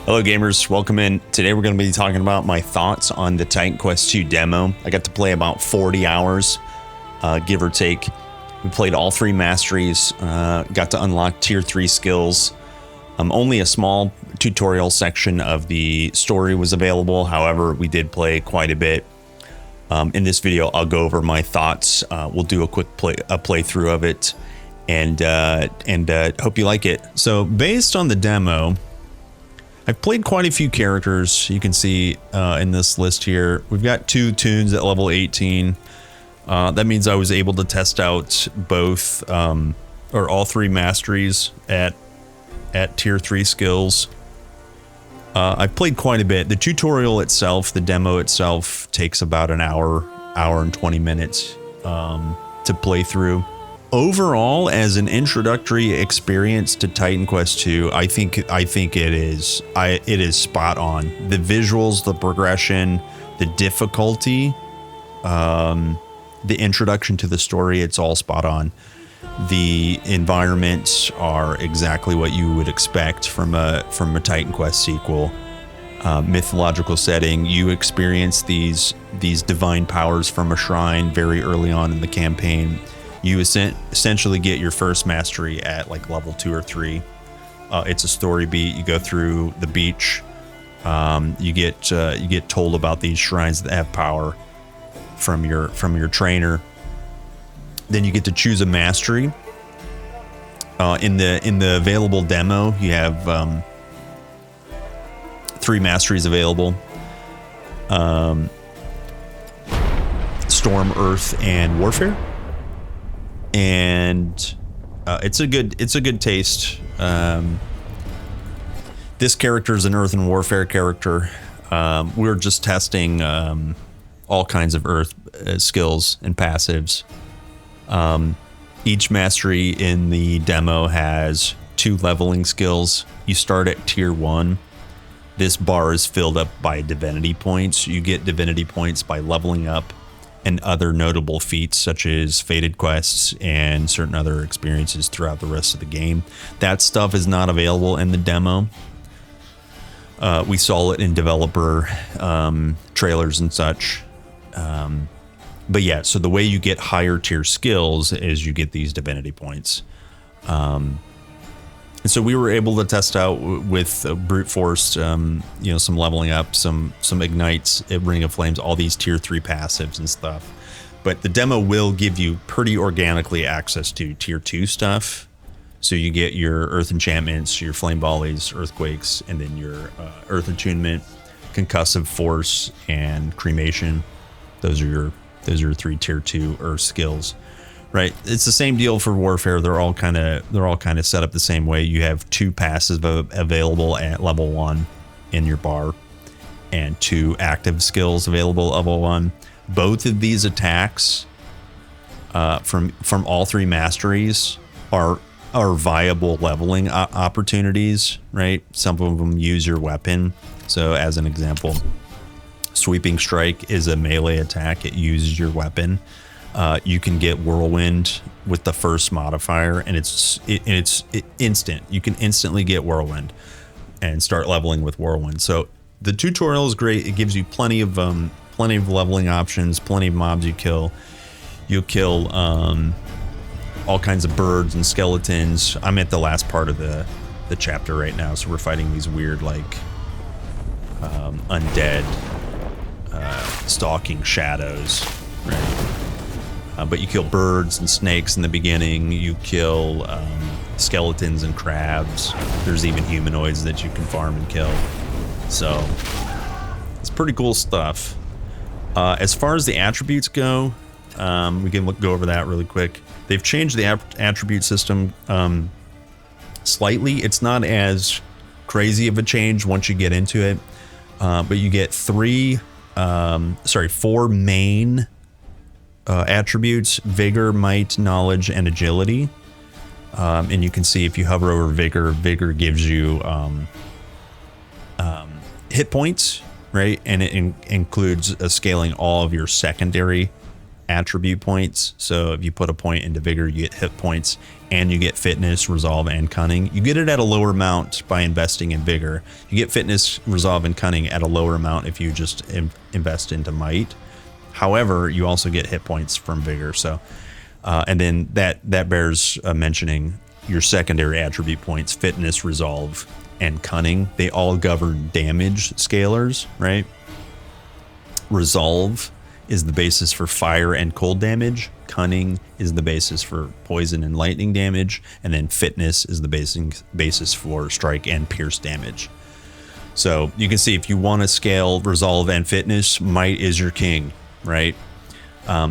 Hello gamers, welcome in. Today we're going to be talking about my thoughts on the Titan Quest 2 demo. I got to play about 40 hours, give or take. We played all 3 masteries, got to unlock tier 3 skills. Only a small tutorial section of the story was available. However, we did play quite a bit. In this video, I'll go over my thoughts. We'll do a quick playthrough of it, and hope you like it. So based on the demo, I've played quite a few characters. You can see in this list here, we've got 2 tunes at level 18. That means I was able to test out both or all 3 masteries at tier 3 skills. I've played quite a bit. The tutorial itself, the demo itself, takes about an hour and 20 minutes to play through. Overall, as an introductory experience to Titan Quest 2, I think it is spot on. The visuals, the progression, the difficulty, the introduction to the story, it's all spot on. The environments are exactly what you would expect from a Titan Quest sequel. Mythological setting. You experience these divine powers from a shrine very early on in the campaign. You essentially get your first mastery at like level 2 or 3. It's a story beat. You go through the beach. You get told about these shrines that have power from your trainer. Then you get to choose a mastery. In the available demo, you have 3 masteries available: Storm, Earth, and Warfare. And it's a good taste. This character is an Earth and Warfare character. We're just testing all kinds of Earth skills and passives. Each mastery in the demo has 2 leveling skills. You start at tier 1. This bar is filled up by divinity points. You get divinity points by leveling up, and other notable feats such as fated quests and certain other experiences throughout the rest of the game. That stuff is not available in the demo. We saw it in developer trailers and such. But yeah, so the way you get higher tier skills is you get these divinity points. And so we were able to test out with brute force, some leveling up, some ignites, Ring of Flames, all these tier 3 passives and stuff. But the demo will give you pretty organically access to tier 2 stuff. So you get your Earth enchantments, your flame volleys, earthquakes, and then your Earth attunement, concussive force, and cremation. Those are your 3 tier 2 Earth skills. Right, it's the same deal for Warfare. They're all kind of set up the same way. You have 2 passive available at level 1 in your bar, and 2 active skills available at level 1. Both of these attacks from all 3 masteries are viable leveling opportunities. Right, some of them use your weapon. So as an example, Sweeping Strike is a melee attack. It uses your weapon. You can get Whirlwind with the first modifier, and it's instant. You can instantly get Whirlwind and start leveling with Whirlwind. So the tutorial is great. It gives you plenty of leveling options, plenty of mobs you kill. You'll kill all kinds of birds and skeletons. I'm at the last part of the chapter right now, so we're fighting these weird like undead stalking shadows, right? But you kill birds and snakes in the beginning. You kill skeletons and crabs. There's even humanoids that you can farm and kill. So it's pretty cool stuff. As far as the attributes go, we can go over that really quick. They've changed the attribute system slightly. It's not as crazy of a change once you get into it, but you get 4 main attributes: Vigor, Might, Knowledge, and Agility. And you can see if you hover over Vigor gives you hit points, right? And it includes scaling all of your secondary attribute points. So if you put a point into vigor, you get hit points, and you get fitness, resolve, and cunning. You get it at a lower amount by investing in vigor. You get fitness, resolve, and cunning at a lower amount if you just invest into might. However, you also get hit points from vigor. So and then that bears mentioning your secondary attribute points: fitness, resolve, and cunning. They all govern damage scalars, right? Resolve is the basis for fire and cold damage. Cunning is the basis for poison and lightning damage. And then fitness is the basis for strike and pierce damage. So you can see if you want to scale resolve and fitness, might is your king, right?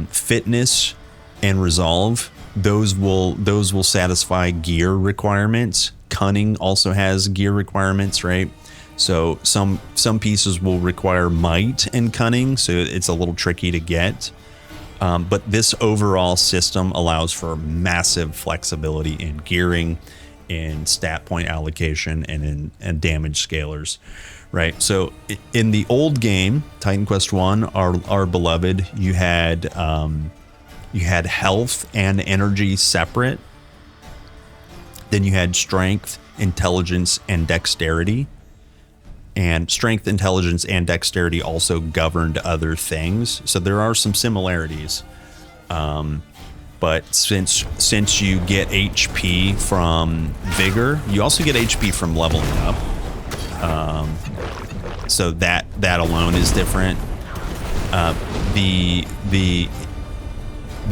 Fitness and resolve, those will satisfy gear requirements. Cunning also has gear requirements, right? So some pieces will require might and cunning, so it's a little tricky to get. But this overall system allows for massive flexibility in gearing, in stat point allocation, and in damage scalars, right? So in the old game, Titan Quest 1, our beloved, you had health and energy separate. Then you had strength, intelligence, and dexterity. And strength, intelligence, and dexterity also governed other things. So there are some similarities. But since you get HP from vigor, you also get HP from leveling up. So that alone is different. The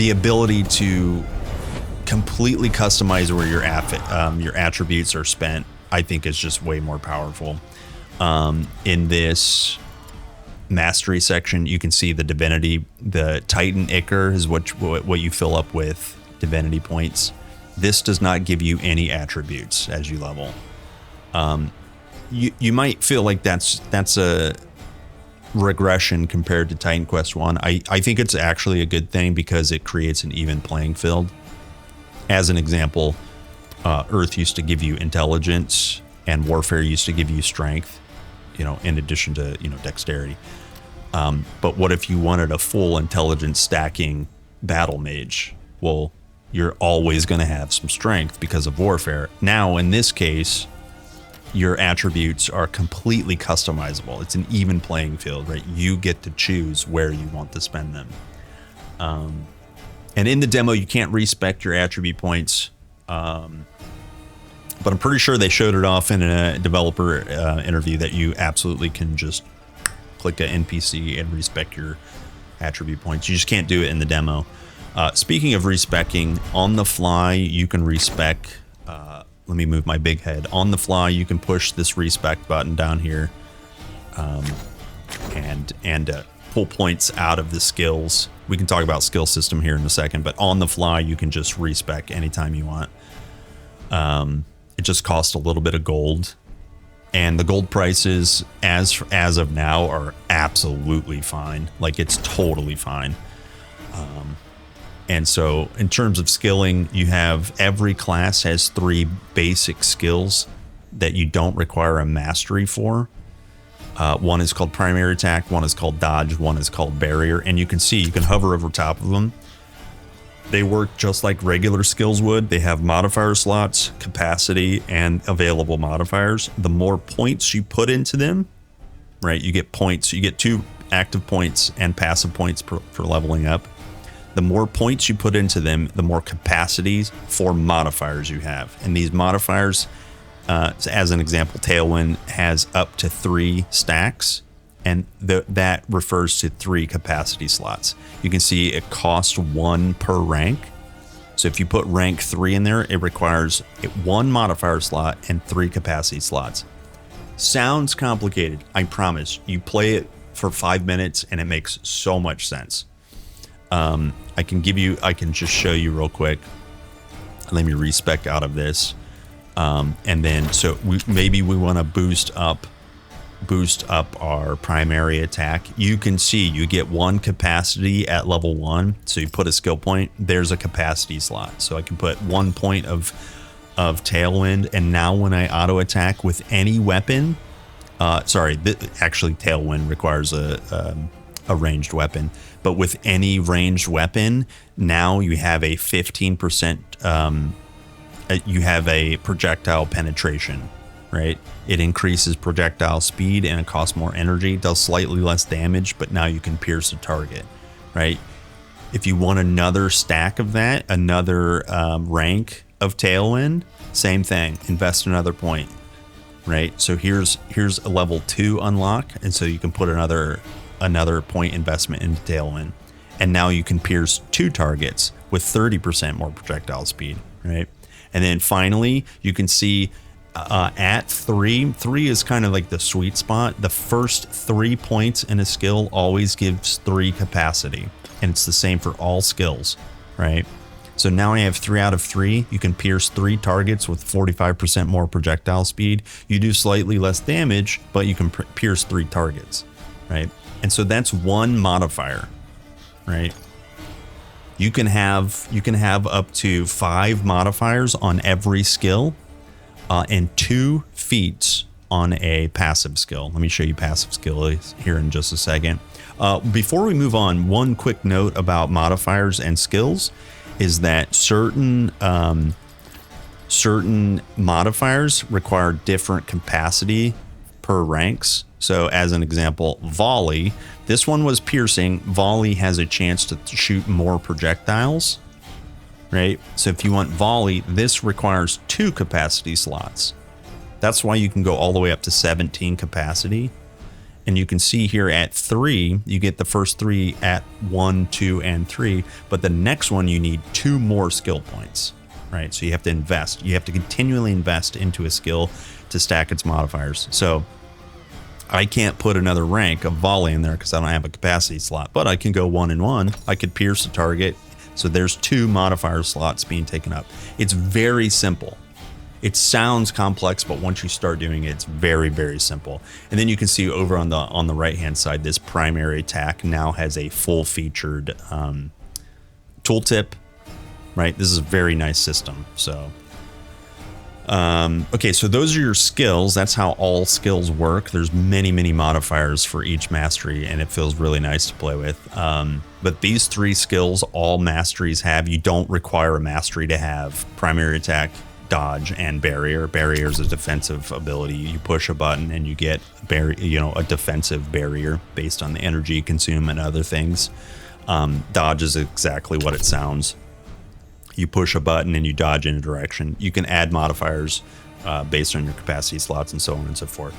ability to completely customize where your attributes are spent, I think, is just way more powerful. In this mastery section, you can see the divinity. The Titan Ichor is what you fill up with divinity points. This does not give you any attributes as you level. You might feel like that's a regression compared to Titan Quest 1. I think it's actually a good thing because it creates an even playing field. As an example, Earth used to give you intelligence, and Warfare used to give you strength, in addition to, dexterity. But what if you wanted a full intelligence stacking battle mage? Well, you're always going to have some strength because of Warfare. Now, in this case, your attributes are completely customizable. It's an even playing field, right? You get to choose where you want to spend them. And in the demo, you can't respec your attribute points. But I'm pretty sure they showed it off in a developer interview that you absolutely can just click an NPC and respec your attribute points. You just can't do it in the demo. Speaking of respecing, on the fly, you can respec. Let me move my big head. On the fly, you can push this respec button down here and pull points out of the skills. We can talk about skill system here in a second, but on the fly, you can just respec anytime you want. It just costs a little bit of gold, and the gold prices as of now are absolutely fine. Like, it's totally fine. And so in terms of skilling, you have every class has 3 basic skills that you don't require a mastery for. One is called primary attack, one is called dodge, one is called barrier, and you can see you can hover over top of them. They work just like regular skills would. They have modifier slots, capacity, and available modifiers. The more points you put into them, right, you get points. You get 2 active points and passive points for leveling up. The more points you put into them, the more capacities for modifiers you have. And these modifiers, as an example, Tailwind has up to 3 stacks. And that refers to 3 capacity slots. You can see it costs 1 per rank. So if you put rank 3 in there, it requires 1 modifier slot and 3 capacity slots. Sounds complicated, I promise. You play it for 5 minutes and it makes so much sense. I can just show you real quick. Let me respec out of this. And then, so maybe we want to boost up our primary attack. You can see you get 1 capacity at level 1. So you put a skill point, there's a capacity slot. So I can put 1 point of Tailwind, and now when I auto attack with any weapon, actually Tailwind requires a a ranged weapon. But with any ranged weapon, now you have a 15%, you have a projectile penetration, right? It increases projectile speed and it costs more energy, does slightly less damage, but now you can pierce a target, right? If you want another stack of that, another rank of Tailwind, same thing, invest another point, right? So here's a level 2 unlock, and so you can put another point investment into Tailwind, and now you can pierce 2 targets with 30% more projectile speed, right? And then finally, you can see at 3 is kind of like the sweet spot. The first 3 points in a skill always gives 3 capacity, and it's the same for all skills, right? So now I have 3 out of 3. You can pierce 3 targets with 45% more projectile speed. You do slightly less damage, but you can pierce 3 targets, right? And so that's 1 modifier, right? You can have up to 5 modifiers on every skill, and 2 feats on a passive skill. Let me show you passive skill here in just a second. Before we move on, one quick note about modifiers and skills is that certain modifiers require different capacity per ranks. So as an example, volley, this one was piercing. Volley has a chance to shoot more projectiles, right? So if you want volley, this requires 2 capacity slots. That's why you can go all the way up to 17 capacity. And you can see here at 3, you get the first 3 at 1, 2, and 3, but the next one you need 2 more skill points, right? So you have to invest. You have to continually invest into a skill to stack its modifiers. So I can't put another rank of volley in there because I don't have a capacity slot, but I can go 1 and 1. I could pierce a target. So there's 2 modifier slots being taken up. It's very simple. It sounds complex, but once you start doing it, it's very, very simple. And then you can see over on the right-hand side, this primary attack now has a full-featured tooltip, right? This is a very nice system. So, okay, so those are your skills. That's how all skills work. There's many, many modifiers for each mastery, and it feels really nice to play with. But these 3 skills, all masteries have. You don't require a mastery to have primary attack, dodge, and barrier. Barrier is a defensive ability. You push a button and you get a defensive barrier based on the energy you consume and other things. Dodge is exactly what it sounds. You push a button and you dodge in a direction. You can add modifiers based on your capacity slots and so on and so forth.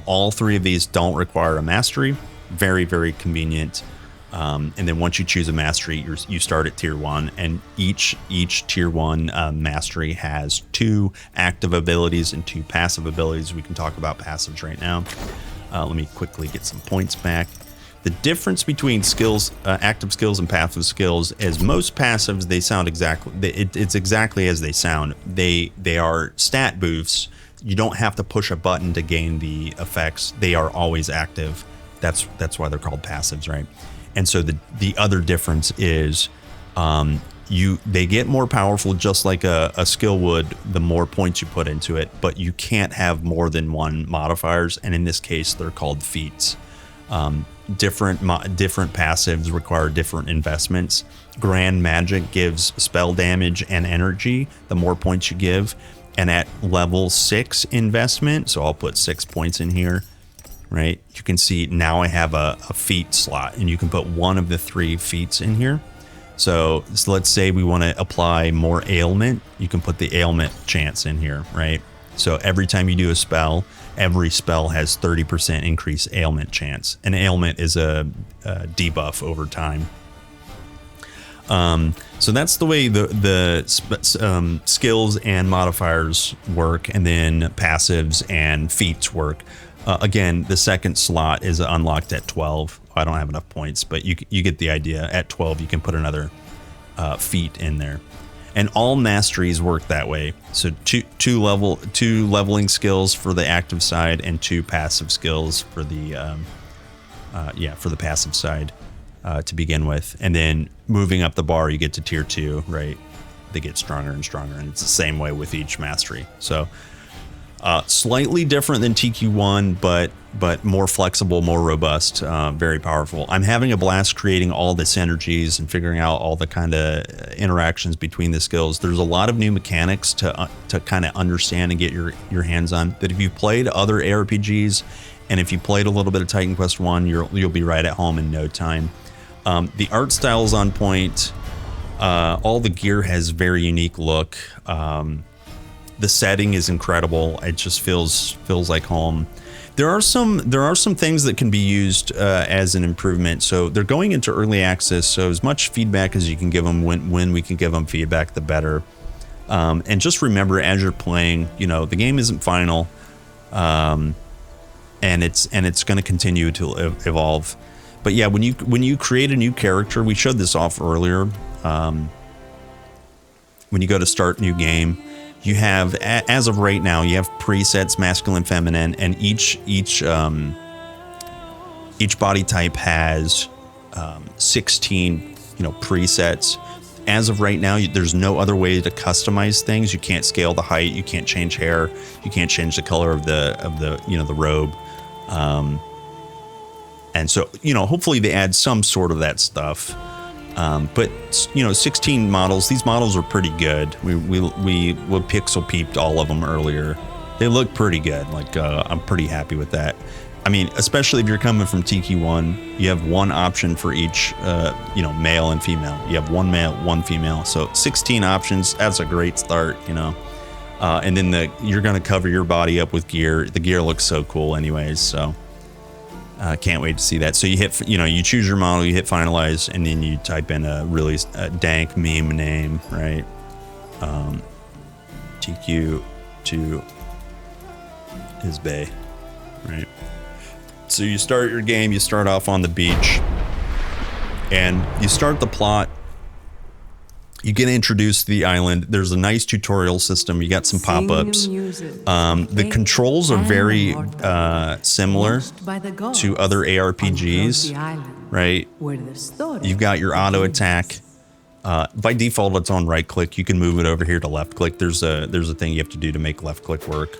All 3 of these don't require a mastery. Very, very convenient. And then once you choose a mastery, you start at tier 1, and each tier 1 mastery has 2 active abilities and 2 passive abilities. We can talk about passives right now. Let me quickly get some points back. The difference between skills, active skills and passive skills, is most passives, they sound exactly, it's exactly as they sound. They are stat boosts. You don't have to push a button to gain the effects. They are always active. That's why they're called passives, right? And so the other difference is they get more powerful, just like a skill would, the more points you put into it, but you can't have more than 1 modifiers, and in this case they're called feats. Different passives require different investments. Grand Magic gives spell damage and energy the more points you give, and at level 6 investment, so I'll put 6 points in here, right? You can see now I have a feat slot, and you can put 1 of the 3 feats in here. So let's say we want to apply more ailment. You can put the ailment chance in here, right? So every time you do a spell, every spell has 30% increased ailment chance. And ailment is a debuff over time. So that's the way the skills and modifiers work, and then passives and feats work. Again, the second slot is unlocked at 12. I don't have enough points, but you get the idea. At 12, you can put another feat in there. And all masteries work that way. So two leveling skills for the active side and 2 passive skills for the passive side to begin with. And then moving up the bar, you get to tier 2, right? They get stronger and stronger, and it's the same way with each mastery. So Slightly different than TQ1, but more flexible, more robust, very powerful. I'm having a blast creating all the synergies and figuring out all the kind of interactions between the skills. There's a lot of new mechanics to kind of understand and get your hands on. That if you've played other ARPGs, and if you played a little bit of Titan Quest 1, you'll be right at home in no time. The art style is on point. All the gear has very unique look. The setting is incredible. It just feels like home. There are some things that can be used as an improvement. So they're going into early access. So as much feedback as you can give them, when we can give them feedback, the better. And just remember, as you're playing, the game isn't final, and it's going to continue to evolve. But yeah, when you create a new character, we showed this off earlier. When you go to start new game, you have, as of right now, you have presets, masculine, feminine, and each body type has 16 presets. As of right now, there's no other way to customize things. You can't scale the height, you can't change hair, you can't change the color of the robe. And so hopefully they add some sort of that stuff. But 16 models. These models are pretty good. We pixel peeped all of them earlier. They look pretty good. I'm pretty happy with that. I mean, especially if you're coming from TQ1, you have one option for each, male and female. You have one male, one female. So 16 options. That's a great start. And then you're gonna cover your body up with gear. The gear looks so cool, anyways. So. Can't wait to see that. So you hit, you choose your model, you hit finalize, and then you type in a really dank meme name, right? TQ2 is Bay, right? So you start your game, you start off on the beach, and you start the plot. You get introduced to the island. There's a nice tutorial system. You got some pop-ups. The controls are very similar to other ARPGs, right? You've got your auto attack. By default, it's on right click. You can move it over here to left click. There's a thing you have to do to make left click work.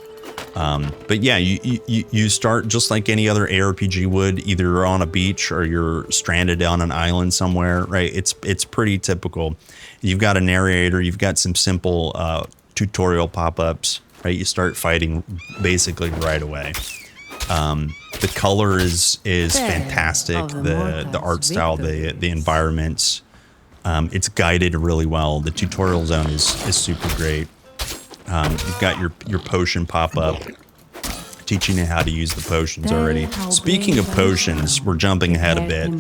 But yeah, you start just like any other ARPG would. Either you're on a beach or you're stranded on an island somewhere, right? It's pretty typical. You've got a narrator. You've got some simple tutorial pop-ups, right? You start fighting basically right away. The color is fantastic. The art style, the environments. It's guided really well. The tutorial zone is super great. You've got your potion pop-up, teaching you how to use the potions already. Speaking of potions, we're jumping ahead a bit.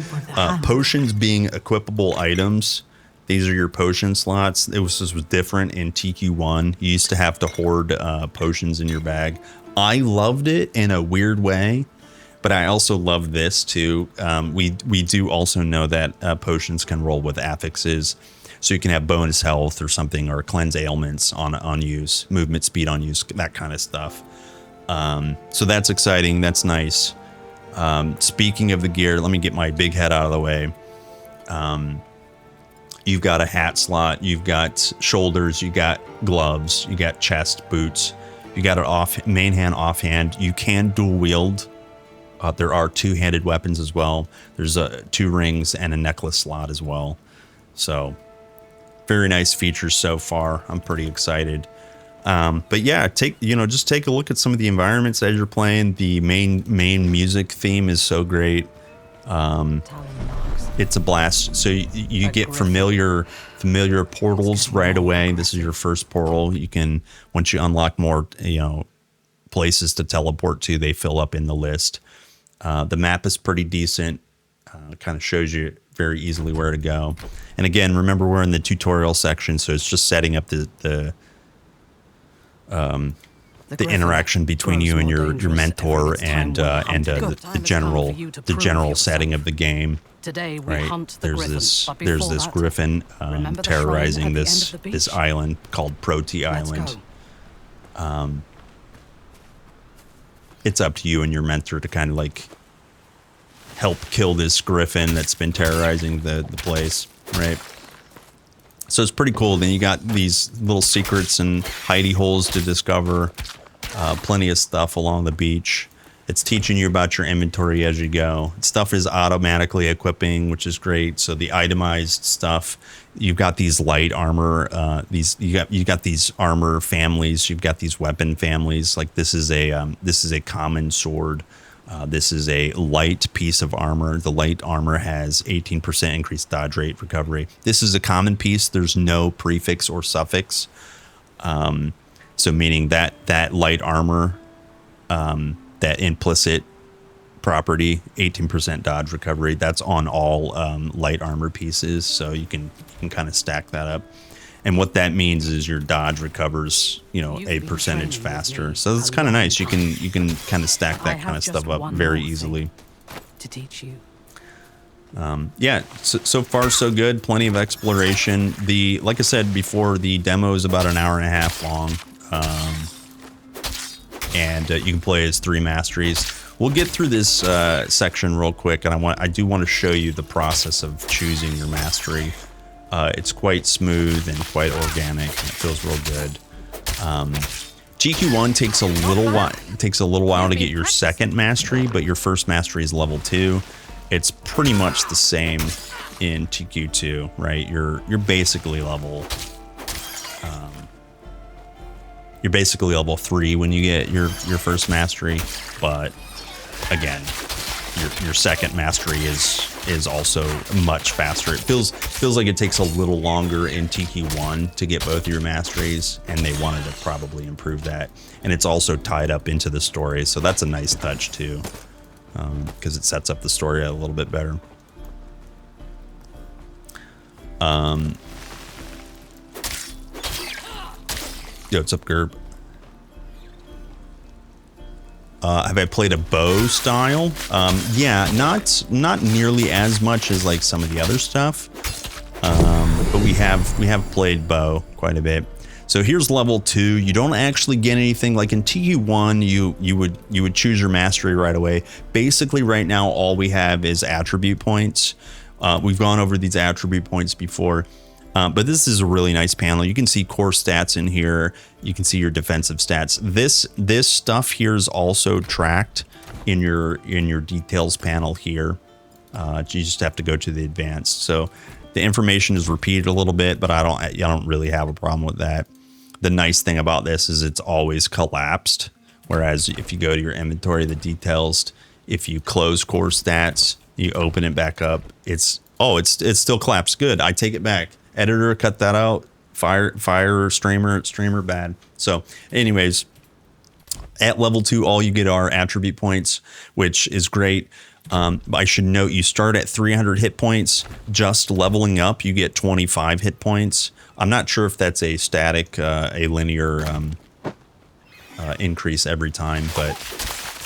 Potions being equipable items. These are your potion slots. This was different in TQ1. You used to have to hoard potions in your bag. I loved it in a weird way, but I also love this too. We do also know that potions can roll with affixes. So you can have bonus health or something, or cleanse ailments on use, movement speed on use, that kind of stuff. So that's exciting. That's nice. Speaking of the gear, let me get my big head out of the way. You've got a hat slot, you've got shoulders, you got gloves, you got chest, boots, you got an main hand, offhand. You can dual wield. There are two-handed weapons as well. There's 2 rings and a necklace slot as well. So very nice features so far. I'm pretty excited. But yeah, just take a look at some of the environments as you're playing. The main music theme is so great. It's a blast. So you get familiar portals right away. This is your first portal. You can, once you unlock more, places to teleport to, they fill up in the list. The map is pretty decent. Kind of shows you very easily where to go. And again, remember, we're in the tutorial section, so it's just setting up the interaction between you and your mentor and the general setting of the game. Today we hunt the There's this griffin terrorizing this island called Proti Island. It's up to you and your mentor to kind of like help kill this griffin that's been terrorizing the place, right? So it's pretty cool. Then you got these little secrets and hidey holes to discover. Plenty of stuff along the beach. It's teaching you about your inventory as you go. Stuff is automatically equipping, which is great. So the itemized stuff, you've got these light armor, you got these armor families, you've got these weapon families. Like this is a common sword. This is a light piece of armor. The light armor has 18% increased dodge rate recovery. This is a common piece. There's no prefix or suffix. So meaning that light armor, that implicit property, 18% dodge recovery, that's on all light armor pieces. So you can kind of stack that up. And what that means is your dodge recovers, a percentage faster. So it's kind of nice. You can kind of stack that kind of stuff up very easily. To teach you. Yeah, so far so good. Plenty of exploration. Like I said before, the demo is about an hour and a half long. And you can play as 3 masteries. We'll get through this section real quick, and I do want to show you the process of choosing your mastery. It's quite smooth and quite organic, and it feels real good. TQ1 takes a little while to get your second mastery, but your first mastery is level 2. It's pretty much the same in TQ2, right? You're basically level. You're basically level 3 when you get your first mastery, but again, your second mastery is also much faster. It feels like it takes a little longer in TQ1 to get both of your masteries, and they wanted to probably improve that. And it's also tied up into the story, so that's a nice touch too, because it sets up the story a little bit better. Yo, what's up, Gerb? Have I played a bow style? Yeah, not nearly as much as like some of the other stuff, but we have played bow quite a bit. So here's level 2. You don't actually get anything like in TU1. You would choose your mastery right away. Basically, right now all we have is attribute points. We've gone over these attribute points before. But this is a really nice panel. You can see core stats in here. You can see your defensive stats. This stuff here is also tracked in your details panel here. You just have to go to the advanced. So the information is repeated a little bit, but I don't really have a problem with that. The nice thing about this is it's always collapsed. Whereas if you go to your inventory, the details, if you close core stats, you open it back up, it's still collapsed. Good. I take it back. Editor, cut that out. Fire streamer bad. So anyways, at level 2, all you get are attribute points, which is great. I should note you start at 300 hit points. Just leveling up, you get 25 hit points. I'm not sure if that's a static, a linear increase every time, but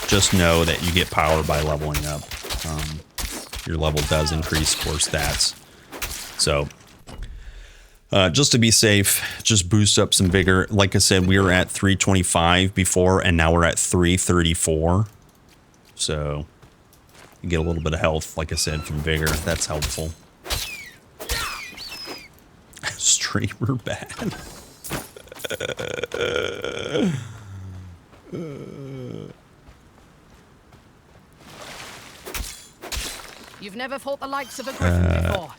just know that you get power by leveling up. Your level does increase core stats. So just to be safe, just boost up some vigor. Like I said, we were at 325 before, and now we're at 334. So you get a little bit of health, like I said, from vigor. That's helpful. Streamer bad. You've never fought the likes of a griffin before.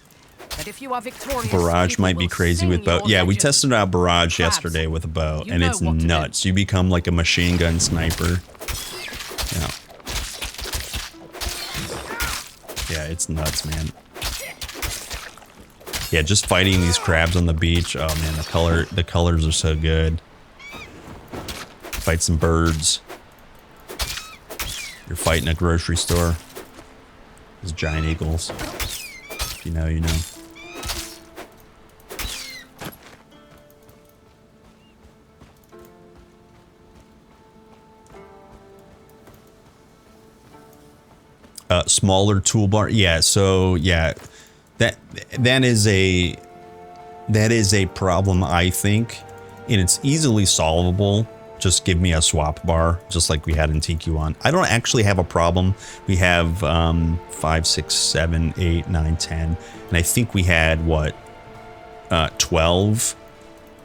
But if you are victorious, Barrage might be crazy with bow. Yeah, we tested out Barrage yesterday with a bow, and it's nuts. You become like a machine gun sniper. Yeah. Yeah, it's nuts, man. Yeah, just fighting these crabs on the beach. Oh man, the colors are so good. Fight some birds. You're fighting a grocery store. Those giant eagles. If you know, you know. Smaller toolbar. Yeah, so yeah, that is a problem, I think, and it's easily solvable. Just give me a swap bar, just like we had in TQ1. I don't actually have a problem. We have 5, 6, 7, 8, 9, 10, and I think we had what 12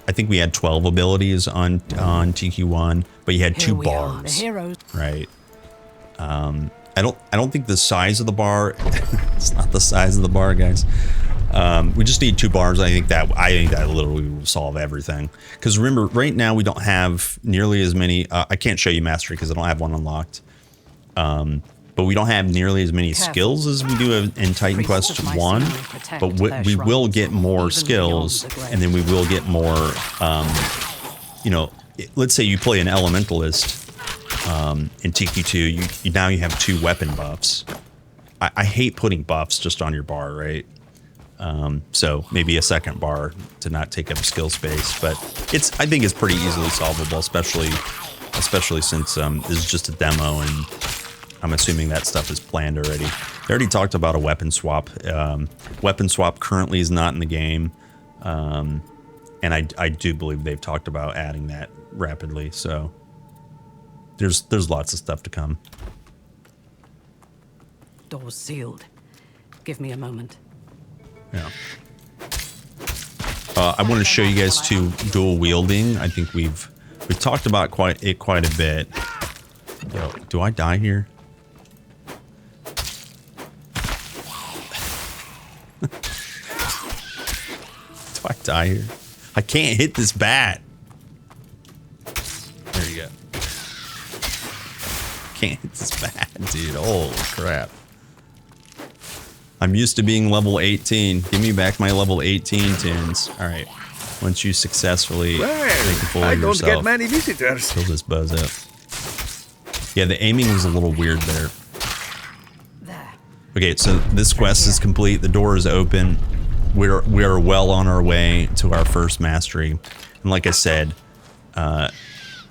I think we had 12 abilities on TQ1, but you had Here 2 we are, the bars, heroes. right? I don't think the size of the bar, it's not the size of the bar, guys. We just need 2 bars. I think that literally will solve everything. Because remember, right now we don't have nearly as many. I can't show you mastery because I don't have one unlocked. But we don't have nearly as many skills as we do in Titan Quest 1. But we will get more skills, and then we will get more. You know, let's say you play an elementalist in TQ2. Now you have 2 weapon buffs. I hate putting buffs just on your bar, right? So maybe a second bar to not take up skill space, but I think it's pretty easily solvable, especially since this is just a demo, and I'm assuming that stuff is planned already. They already talked about a weapon swap. Weapon swap currently is not in the game, and I do believe they've talked about adding that rapidly. So there's lots of stuff to come. Doors sealed. Give me a moment. Yeah. I want to show you guys too dual wielding. I think we've talked about quite a bit. Yo, do I die here? Do I die here? I can't hit this bat. There you go. Can't hit this bat, dude. Holy crap. I'm used to being level 18. Give me back my level 18 tunes. All right. Once you successfully make a fool of yourself, I don't get many visitors. Kill this buzz up. Yeah, the aiming was a little weird there. Okay, so this quest is complete. The door is open. We are well on our way to our first mastery. And like I said,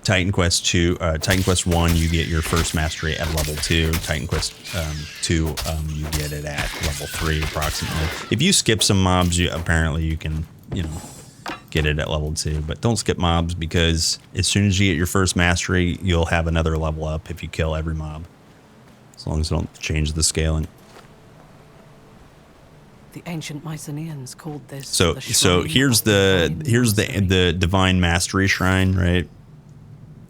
Titan Quest 2, Titan Quest 1, you get your first mastery at level 2. Titan Quest 2, you get it at level 3 approximately. If you skip some mobs, apparently you can, get it at level 2. But don't skip mobs, because as soon as you get your first mastery, you'll have another level up if you kill every mob. As long as you don't change the scaling. The ancient Mycenaeans called this. So here's the divine mastery shrine, right?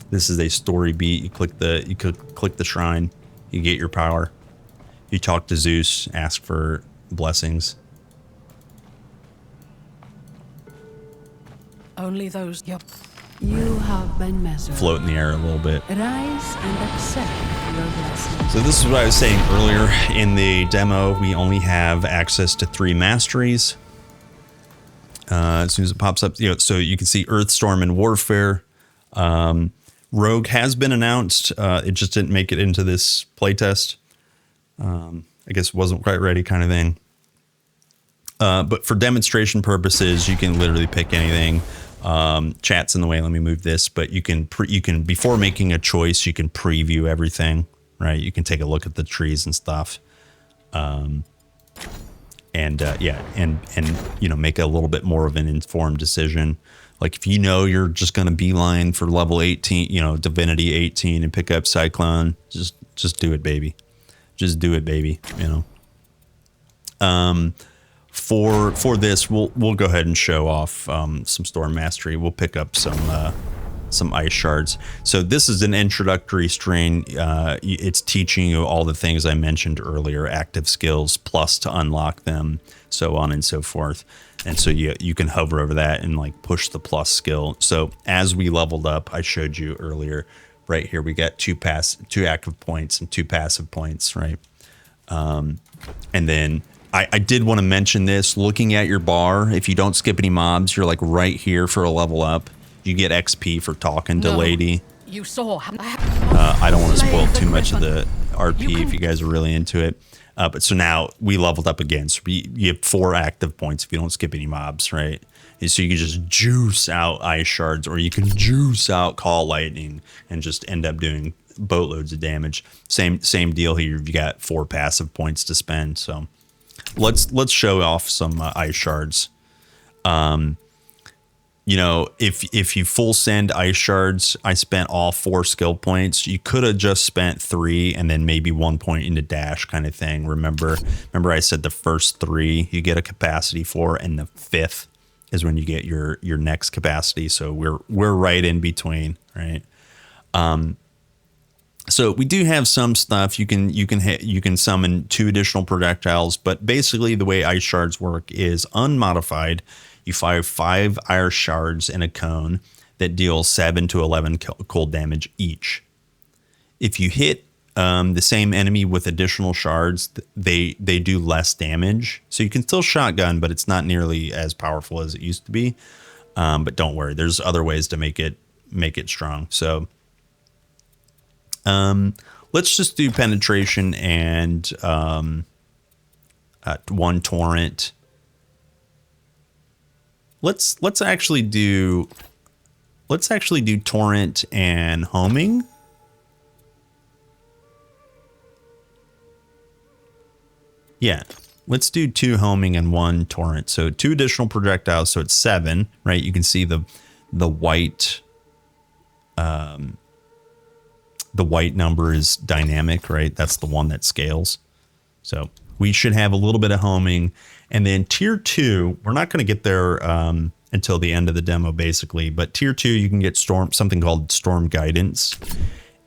This is a story beat. You click the shrine, you get your power. You talk to Zeus, ask for blessings. Only those. Yep. You have been measured. Float in the air a little bit. Rise and accept your blessings. So this is what I was saying earlier in the demo. We only have access to 3 masteries. As soon as it pops up, so you can see Earthstorm and Warfare. Rogue has been announced. It just didn't make it into this playtest. I guess it wasn't quite ready, kind of thing. But for demonstration purposes, you can literally pick anything. Chat's in the way. Let me move this. But you can before making a choice, you can preview everything, right? You can take a look at the trees and stuff. And make a little bit more of an informed decision. Like if you're just going to beeline for level 18, Divinity 18 and pick up Cyclone, just do it, baby. Just do it, baby, For this, we'll go ahead and show off some Storm Mastery. We'll pick up some ice shards. So this is an introductory string. It's teaching you all the things I mentioned earlier, active skills plus to unlock them, so on and so forth. And so you can hover over that and like push the plus skill. So as we leveled up, I showed you earlier, right here, we got 2 active points and 2 passive points, right? And then I did want to mention this, looking at your bar, if you don't skip any mobs, you're like right here for a level up. You get XP for talking to Lady. You saw. I don't want to spoil too much of the RP if you guys are really into it. But so now we leveled up again. So you have 4 active points if you don't skip any mobs, right? And so you can just juice out ice shards, or you can juice out call lightning and just end up doing boatloads of damage. Same deal here. You got 4 passive points to spend. So let's show off some ice shards. If you full send ice shards, I spent all 4 skill points. You could have just spent 3 and then maybe 1 point into dash kind of thing. Remember I said the first 3 you get a capacity for, and the 5th is when you get your next capacity. So we're right in between, right? So we do have some stuff. You can summon 2 additional projectiles, but basically the way ice shards work is unmodified. You fire 5 ice shards in a cone that deal 7 to 11 cold damage each. If you hit the same enemy with additional shards, they do less damage. So you can still shotgun, but it's not nearly as powerful as it used to be. But don't worry, there's other ways to make it strong. So let's just do penetration and 1 torrent. Let's actually do torrent and homing. Yeah, let's do 2 homing and 1 torrent. So 2 additional projectiles, so it's 7, right? You can see the white number is dynamic, right? That's the one that scales. So we should have a little bit of homing. And then tier 2, we're not going to get there until the end of the demo, basically. But tier 2, you can get something called storm guidance.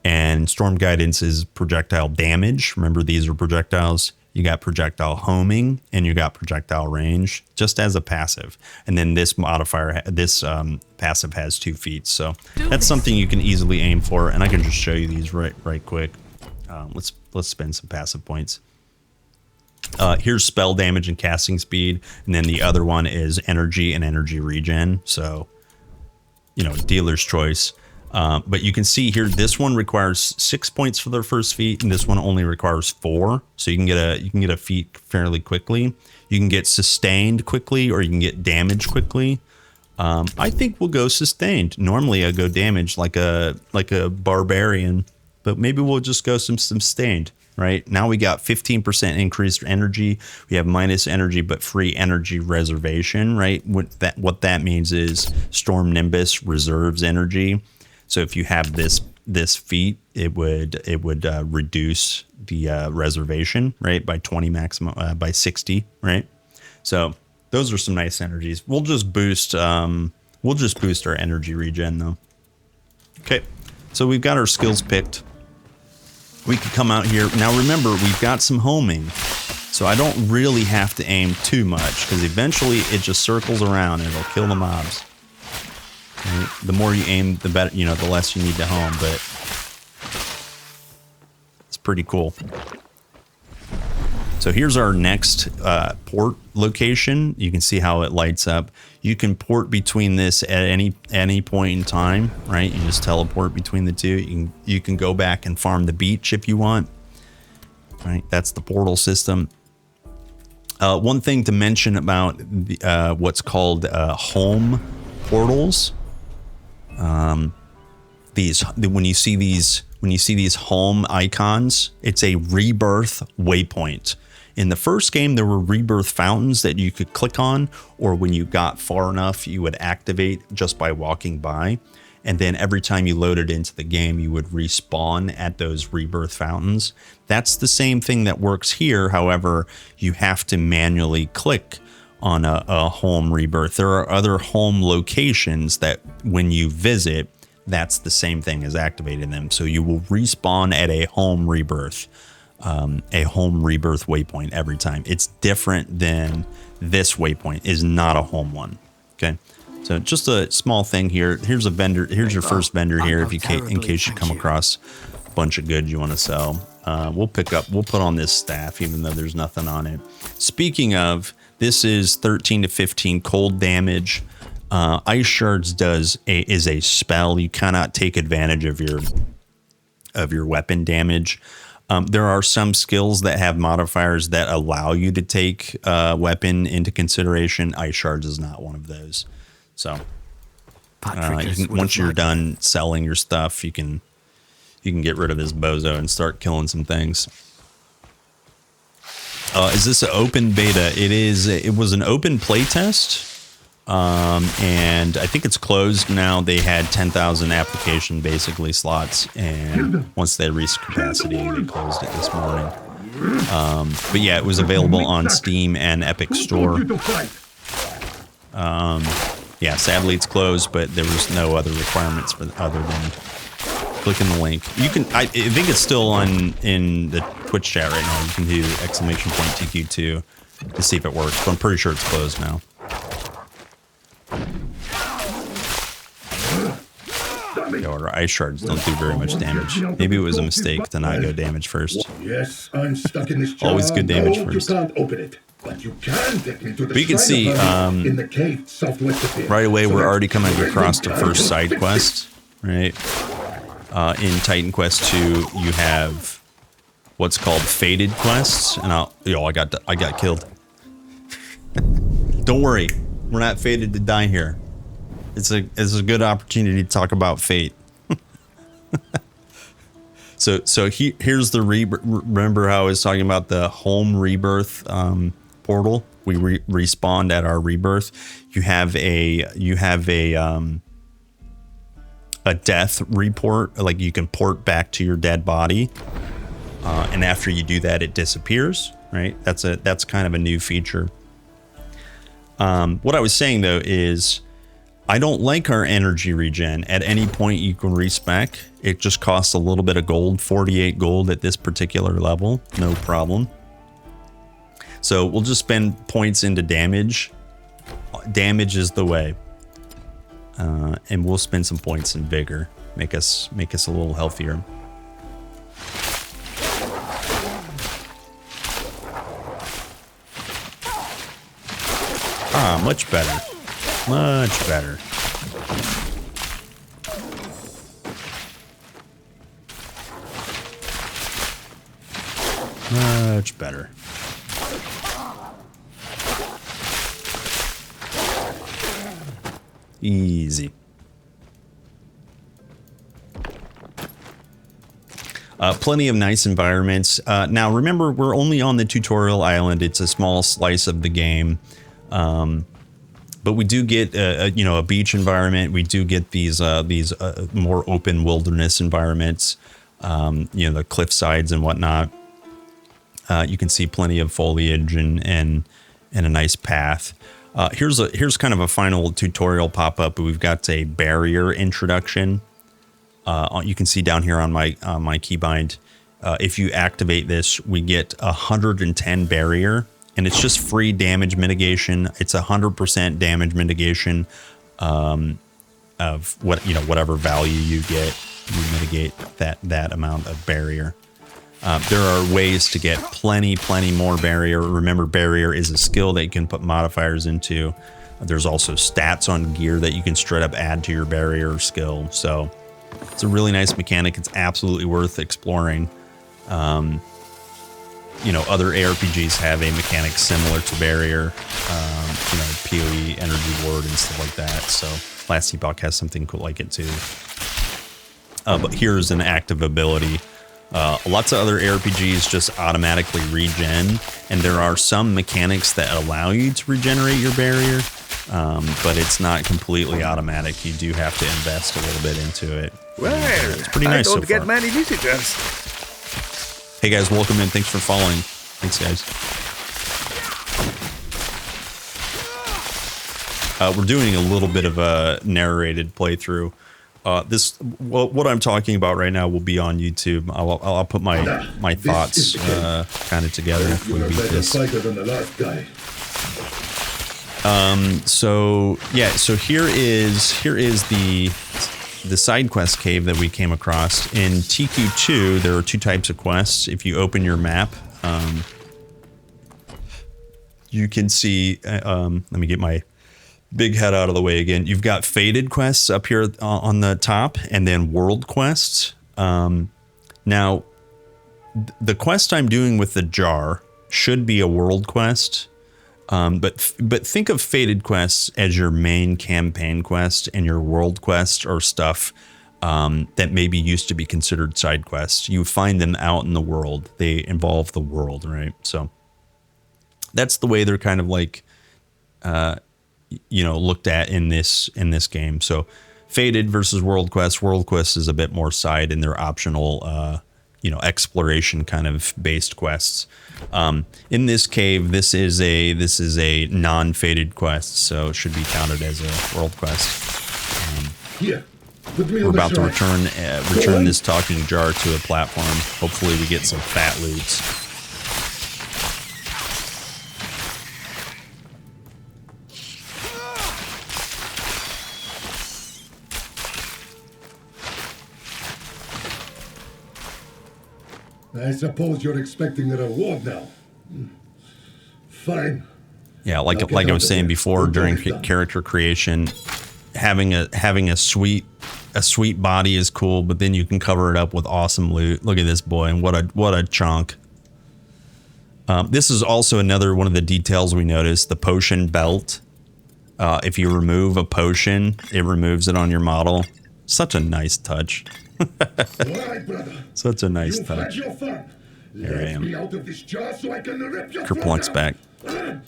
And storm guidance is projectile damage. Remember, these are projectiles. You got projectile homing and you got projectile range just as a passive. And then this modifier, this passive has 2 feats. So that's something you can easily aim for. And I can just show you these right quick. Let's spend some passive points. Here's spell damage and casting speed. And then the other one is energy and energy regen. So, you know, dealer's choice. But you can see here, this one requires 6 points for their first feat, and this one only requires 4. So you can get a feat fairly quickly. You can get sustained quickly, or you can get damage quickly. I think we'll go sustained. Normally I go damage like a barbarian, but maybe we'll just go some sustained. Right now we got 15% increased energy. We have minus energy, but free energy reservation. Right, what that means is Storm Nimbus reserves energy. So if you have this feat, it would reduce the reservation, right, by 20 maximum, by 60, right? So those are some nice energies. We'll just boost our energy regen though. Okay, so we've got our skills picked. We could come out here now. Remember, we've got some homing, so I don't really have to aim too much because eventually it just circles around and it'll kill the mobs. Right? The more you aim, the better, you know, the less you need to home, but it's pretty cool. So here's our next port location. You can see how it lights up. You can port between this at any point in time, right? You just teleport between the two. You can go back and farm the beach if you want, right? That's the portal system. One thing to mention about the, what's called home portals. When you see these home icons, it's a rebirth waypoint. In the first game, there were rebirth fountains that you could click on, or when you got far enough, you would activate just by walking by. And then every time you loaded into the game, you would respawn at those rebirth fountains. That's the same thing that works here. However, you have to manually click on a home rebirth. There are other home locations that when you visit, that's the same thing as activating them. So you will respawn at a home rebirth waypoint every time. It's different than this waypoint is not a home one. Okay. So just a small thing here. Here's a vendor. Here's your first vendor here. If you in case you come across a bunch of goods you want to sell, we'll put on this staff, even though there's nothing on it. Speaking of, this is 13 to 15 cold damage. Ice Shards is a spell. You cannot take advantage of your weapon damage. There are some skills that have modifiers that allow you to take weapon into consideration. Ice Shards is not one of those. So once you're done selling your stuff, you can get rid of this bozo and start killing some things. Is this an open beta? It is. It was an open playtest. And I think it's closed now. They had 10,000 application basically slots, and once they reached capacity, they closed it this morning. But yeah, it was available on Steam and Epic Store. Yeah, sadly it's closed, but there was no other requirements for other than clicking the link. You can, I think it's still on in the Twitch chat right now. You can do !TQ2 to see if it works, but I'm pretty sure it's closed now. Yo, our ice shards don't do very much damage. Maybe it was a mistake to not go damage first. Yes, I'm stuck in this jar. Always good damage No, first. You can't open it, but you can get me to the But you can see, in the cave southwest of here. right away, So we're that already coming across the I first will side fix quest, right? In Titan Quest 2, you have what's called fated quests, and I got killed. Don't worry, we're not fated to die here. It's a good opportunity to talk about fate. So here's the remember how I was talking about the home rebirth portal? We respawned at our rebirth. You have a death report, like you can port back to your dead body, and after you do that, it disappears. Right? That's kind of a new feature. What I was saying though is, I don't like our energy regen. At any point you can respec. It just costs a little bit of gold, 48 gold at this particular level, no problem. So we'll just spend points into damage. Damage is the way. And we'll spend some points in vigor. Make us a little healthier. Ah, much better. Much better. Much better. Easy. Plenty of nice environments. Now, remember, we're only on the tutorial island. It's a small slice of the game. But we do get, a beach environment. We do get these more open wilderness environments, the cliff sides and whatnot. You can see plenty of foliage and a nice path. Here's kind of a final tutorial pop-up. We've got a barrier introduction. You can see down here on my keybind. If you activate this, we get 110 barrier. And it's just free damage mitigation. It's 100% damage mitigation of whatever value you get. You mitigate that amount of barrier. There are ways to get plenty more barrier. Remember, barrier is a skill that you can put modifiers into. There's also stats on gear that you can straight up add to your barrier skill. So it's a really nice mechanic. It's absolutely worth exploring. Other ARPGs have a mechanic similar to barrier, PoE, energy ward, and stuff like that. So Last Epoch has something cool like it too. But here's an active ability. Lots of other ARPGs just automatically regen, and there are some mechanics that allow you to regenerate your barrier, but it's not completely automatic. You do have to invest a little bit into it. Well, it's pretty nice I don't so get far. many visitors. Hey guys, welcome in. Thanks for following. Thanks, guys. We're doing a little bit of a narrated playthrough. What I'm talking about right now will be on YouTube. I'll put my thoughts kind of together if we beat this. So here is the side quest cave that we came across. In TQ2, there are two types of quests. If you open your map, you can see, let me get my big head out of the way again. You've got fated quests up here on the top, and then world quests. Now, the quest I'm doing with the jar should be a world quest. But think of fated quests as your main campaign quest, and your world quests are stuff that maybe used to be considered side quests. You find them out in the world. They involve the world, right? So that's the way they're kind of like, looked at in this game. So fated versus world quest. World quest is a bit more side, and they're optional you know, exploration kind of based quests. In this cave, this is a non-fated quest, so it should be counted as a world quest. Here, put me We're on the about to shrine. return this talking jar to a platform. Hopefully, we get some fat loots. I suppose you're expecting a reward now. Fine. Yeah, like I was saying before, during character creation, having a sweet body is cool, but then you can cover it up with awesome loot. Look at this boy, and what a chunk. This is also another one of the details we noticed: the potion belt. If you remove a potion, it removes it on your model. Such a nice touch. All right, brother. Such a nice You've had touch. your fun. Here I Let am. me out of this jar so I can rip your Kerplunk's throat back. out.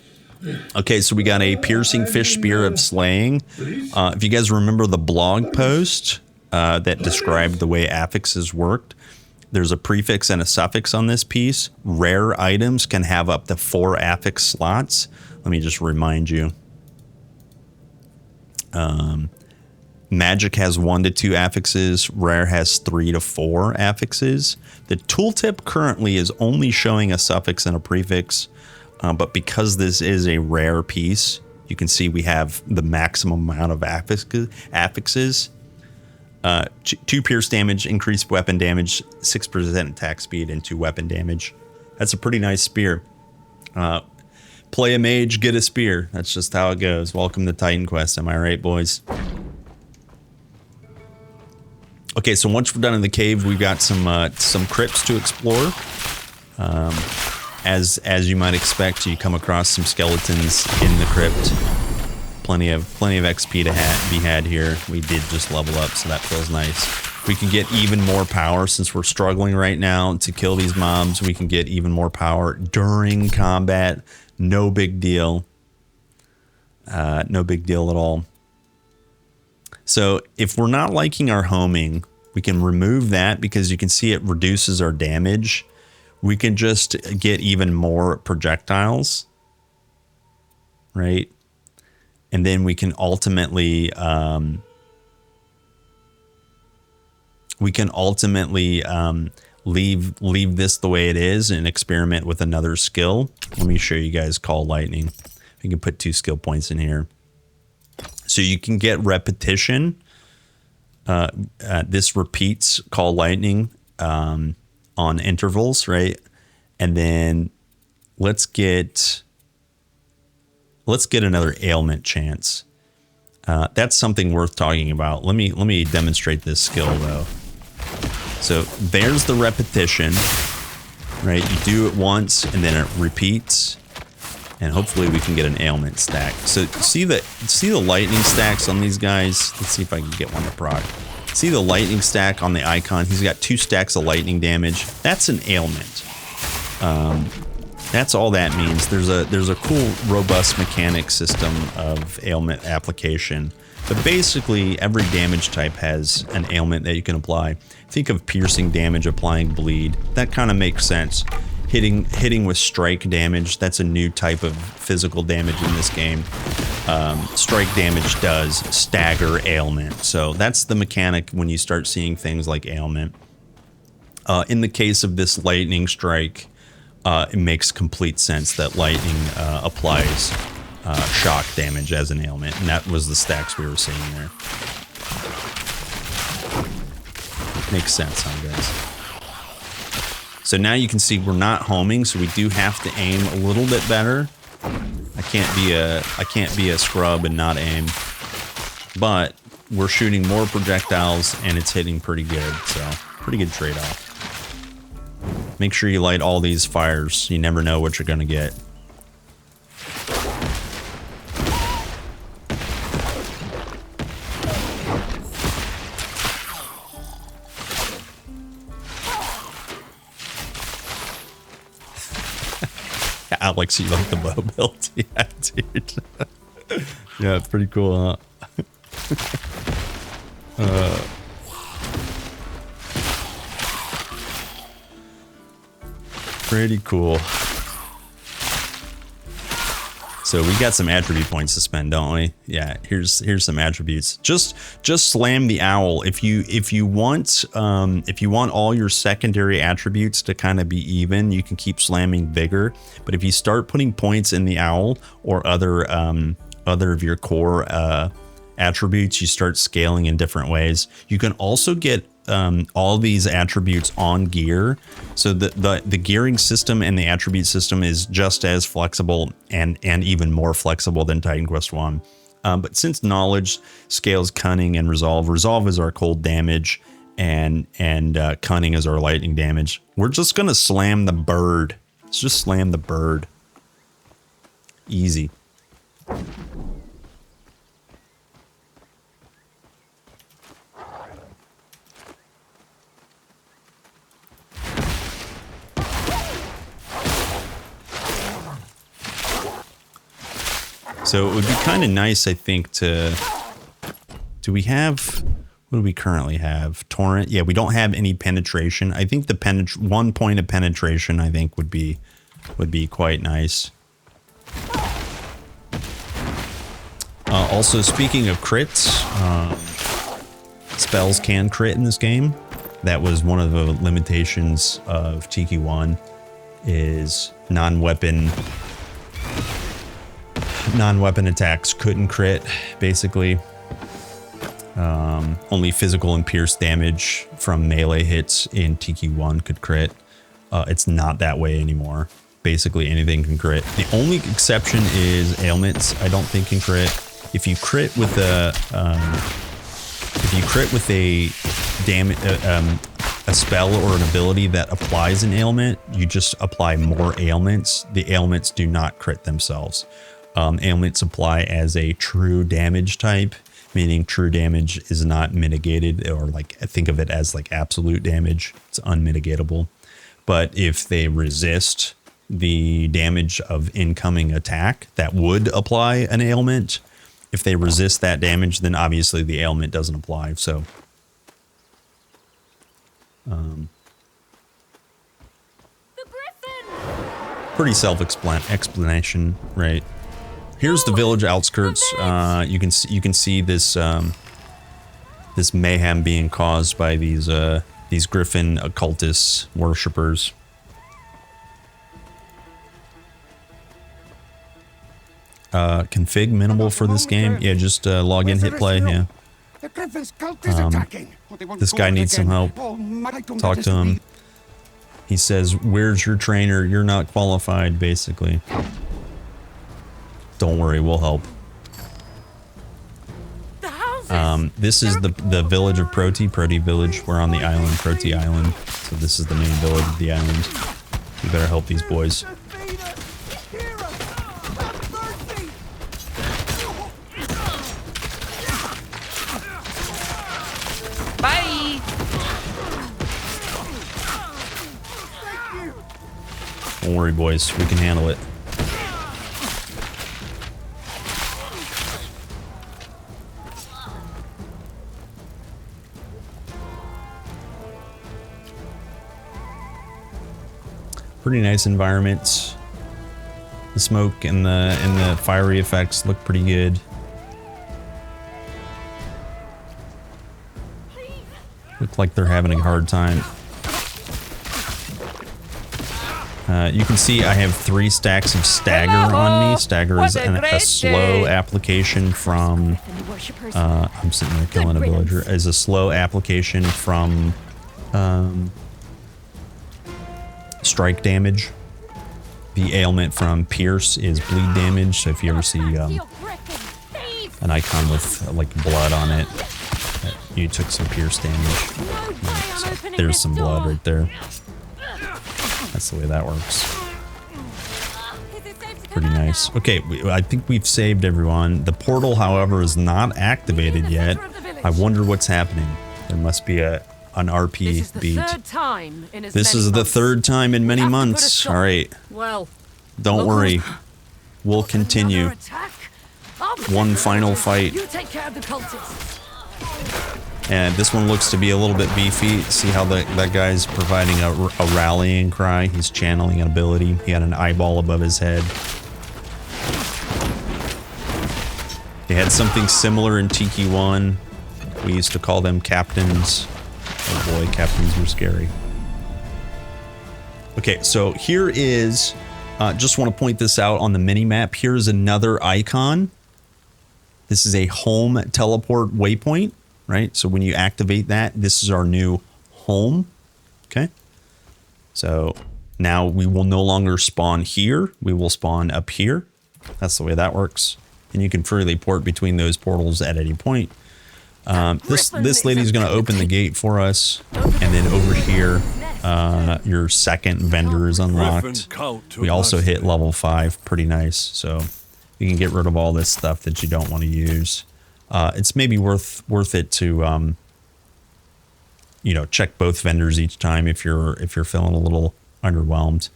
Okay, so we got a piercing fish spear of slaying. If you guys remember the blog post that described the way affixes worked, there's a prefix and a suffix on this piece. Rare items can have up to 4 affix slots. Let me just remind you. Magic has 1 to 2 affixes. Rare has 3 to 4 affixes. The tooltip currently is only showing a suffix and a prefix, but because this is a rare piece, you can see we have the maximum amount of affixes. 2 pierce damage, increased weapon damage, 6% attack speed, and 2 weapon damage. That's a pretty nice spear. Play a mage, get a spear. That's just how it goes. Welcome to Titan Quest. Am I right, boys? Okay, so once we're done in the cave, we've got some crypts to explore. As you might expect, you come across some skeletons in the crypt. Plenty of XP to be had here. We did just level up, so that feels nice. We can get even more power since we're struggling right now to kill these mobs. We can get even more power during combat. No big deal. No big deal at all. So if we're not liking our homing, we can remove that because you can see it reduces our damage. We can just get even more projectiles, right? And then we can ultimately leave this the way it is and experiment with another skill. Let me show you guys Call Lightning. We can put 2 skill points in here. So you can get repetition. This repeats Call Lightning on intervals, right? And then let's get another ailment chance. That's something worth talking about. Let me demonstrate this skill though. So there's the repetition, right? You do it once and then it repeats. And hopefully we can get an ailment stack. So see the lightning stacks on these guys? Let's see if I can get one to proc. See the lightning stack on the icon? He's got 2 stacks of lightning damage. That's an ailment. That's all that means. There's a cool, robust mechanic system of ailment application. But basically, every damage type has an ailment that you can apply. Think of piercing damage applying bleed. That kind of makes sense. Hitting with strike damage, that's a new type of physical damage in this game. Strike damage does stagger ailment. So that's the mechanic when you start seeing things like ailment. In the case of this lightning strike, it makes complete sense that lightning applies shock damage as an ailment. And that was the stacks we were seeing there. Makes sense, huh, guys? So now you can see we're not homing, so we do have to aim a little bit better. I can't be a scrub and not aim. But we're shooting more projectiles and it's hitting pretty good, so pretty good trade-off. Make sure you light all these fires. You never know what you're gonna get. Alex, you like the bow build? Yeah, dude. Yeah, it's pretty cool, huh? Pretty cool. So we got some attribute points to spend, don't we? Yeah, here's some attributes. Just slam the owl. If you want all your secondary attributes to kind of be even, you can keep slamming vigor. But if you start putting points in the owl or other of your core attributes, you start scaling in different ways. You can also get all these attributes on gear, so the gearing system and the attribute system is just as flexible and even more flexible than Titan Quest 1. But since knowledge scales cunning and resolve is our cold damage and cunning is our lightning damage, we're just gonna slam the bird. Let's just slam the bird. Easy. So it would be kind of nice, I think, to... Do we have... What do we currently have? Torrent? Yeah, we don't have any penetration. I think the 1 point of penetration, I think, would be quite nice. Also, speaking of crits, spells can crit in this game. That was one of the limitations of TQ1, is non-weapon attacks couldn't crit, basically. Only physical and pierce damage from melee hits in TQ1 could crit. It's not that way anymore. Basically anything can crit. The only exception is ailments, I don't think can crit. If you crit with a spell or an ability that applies an ailment, you just apply more ailments. The ailments do not crit themselves. Ailments apply as a true damage type, meaning true damage is not mitigated, or like think of it as like absolute damage. It's unmitigatable. But if they resist the damage of incoming attack that would apply an ailment, if they resist that damage, then obviously the ailment doesn't apply. So pretty self-explanation, right? Here's the village outskirts. You can see this this mayhem being caused by these griffin occultist worshippers. Config minimal for this game. Yeah, just log in, hit play. Yeah. This guy needs some help. Talk to him. He says, "Where's your trainer? You're not qualified," basically. Don't worry, we'll help. This is the village of Proti Village. We're on the island, Proti Island. So this is the main village of the island. We better help these boys. Bye. Don't worry, boys. We can handle it. Pretty nice environment. The smoke and the fiery effects look pretty good. Look like they're having a hard time. You can see I have 3 stacks of stagger on me. Stagger is a slow application from... I'm sitting there killing a villager. Is a slow application from... strike damage. The ailment from pierce is bleed damage. So if you ever see an icon with like blood on it, you took some pierce damage. So there's some blood right there. That's the way that works. Pretty nice. Okay, I think we've saved everyone. The portal, however, is not activated yet. I wonder what's happening. There must be an RP beat. This is the third time in many months. All right. Well, don't worry. We'll continue. One final fight. You take care of the cultists. And this one looks to be a little bit beefy. See how that guy's providing a rallying cry? He's channeling an ability. He had an eyeball above his head. They had something similar in Tiki 1. We used to call them captains. Oh boy, captains were scary. Okay, so here is, just want to point this out on the mini-map. Here's another icon. This is a home teleport waypoint, right? So when you activate that, this is our new home, okay? So now we will no longer spawn here. We will spawn up here. That's the way that works. And you can freely port between those portals at any point. This lady's going to open the gate for us. And then over here, your second vendor is unlocked. We also hit level 5. Pretty nice. So you can get rid of all this stuff that you don't want to use. It's maybe worth it to you know, check both vendors each time if you're feeling a little underwhelmed.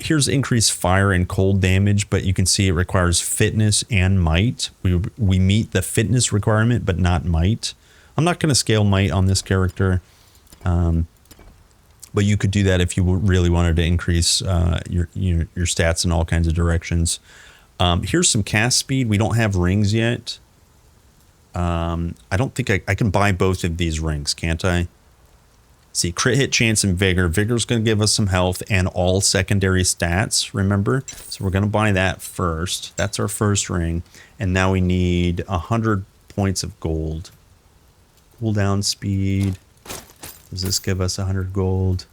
Here's increased fire and cold damage, but you can see it requires fitness and might. We meet the fitness requirement, but not might. I'm not going to scale might on this character, but you could do that if you really wanted to increase your stats in all kinds of directions. Here's some cast speed. We don't have rings yet. I don't think I can buy both of these rings, can't I? See, crit hit chance and vigor. Vigor's going to give us some health and all secondary stats, remember? So we're going to buy that first. That's our first ring. And now we need 100 points of gold. Cooldown speed. Does this give us 100 gold?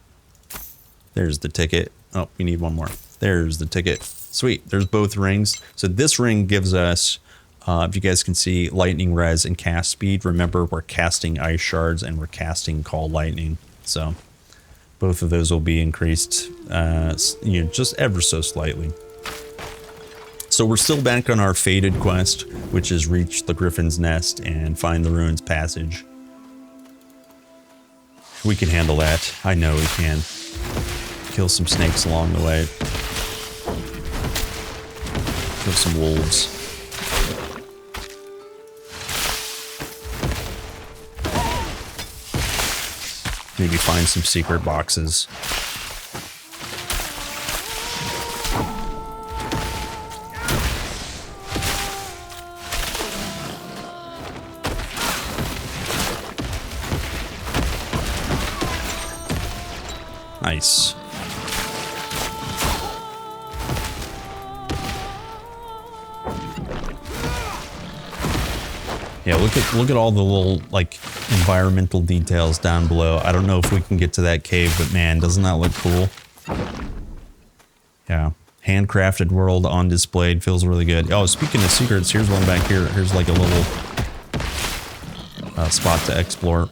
There's the ticket. Oh, we need one more. There's the ticket. Sweet. There's both rings. So this ring gives us, if you guys can see, lightning res and cast speed. Remember, we're casting ice shards and we're casting call lightning. So both of those will be increased, you know, just ever so slightly. So we're still back on our fated quest, which is reach the Griffin's Nest and find the Ruins Passage. We can handle that. I know we can. Kill some snakes along the way. Kill some wolves. Maybe find some secret boxes. Nice. Yeah, look at all the little like environmental details down below. I don't know if we can get to that cave, but man, doesn't that look cool? Yeah, handcrafted world on display. Feels really good. Oh, speaking of secrets, here's one back here. Here's like a little spot to explore.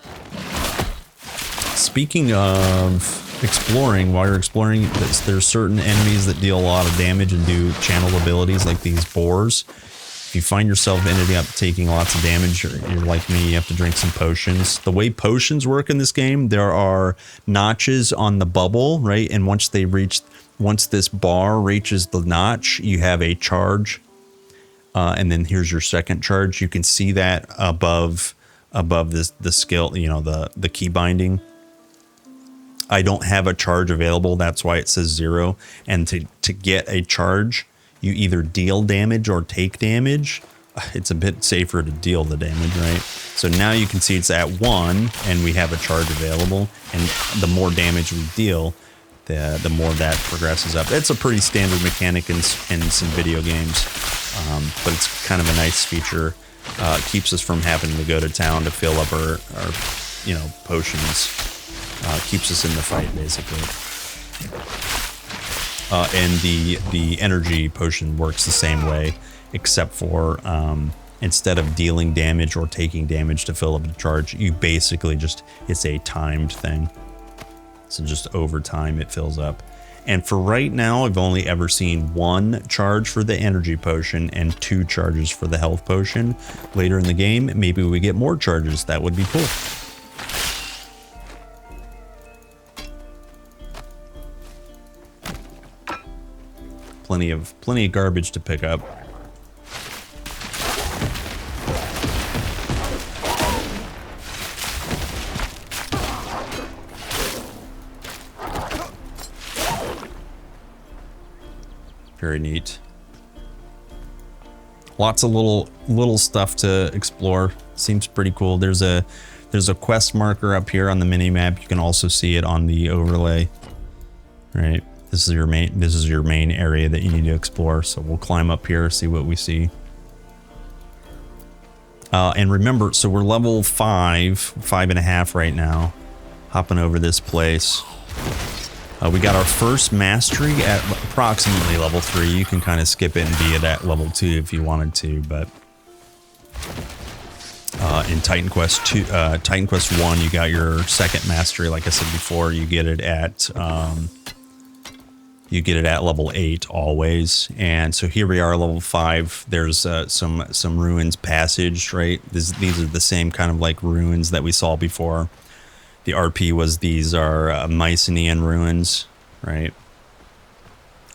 Speaking of exploring, while you're exploring, there's certain enemies that deal a lot of damage and do channel abilities, like these boars. If you find yourself ending up taking lots of damage, you're like me, you have to drink some potions. The way potions work in this game, there are notches on the bubble, right? And once this bar reaches the notch, you have a charge. And then here's your second charge. You can see that above the skill, you know, the key binding. I don't have a charge available. That's why it says 0. And to get a charge, you either deal damage or take damage. It's a bit safer to deal the damage, right? So now you can see it's at 1 and we have a charge available. And the more damage we deal, the more that progresses up. It's a pretty standard mechanic in some video games, but it's kind of a nice feature. Keeps us from having to go to town to fill up our you know, potions. Keeps us in the fight, basically. And the energy potion works the same way, except for instead of dealing damage or taking damage to fill up the charge, you basically just, it's a timed thing. So just over time it fills up. And for right now, I've only ever seen 1 charge for the energy potion and 2 charges for the health potion. Later in the game, maybe we get more charges. That would be cool. Plenty of garbage to pick up. Very neat. Lots of little stuff to explore. Seems pretty cool. There's a quest marker up here on the mini map. You can also see it on the overlay. Right. This is your main area that you need to explore. So we'll climb up here, see what we see. And remember, so we're level 5.5 right now. Hopping over this place. We got our first mastery at approximately level 3. You can kind of skip it and be it at level 2 if you wanted to, but in Titan Quest 1, you got your second mastery. Like I said before, you get it at level 8 always. And so here we are, level 5. There's some ruins passage, right? These are the same kind of like ruins that we saw before. The RP was these are Mycenaean ruins, right?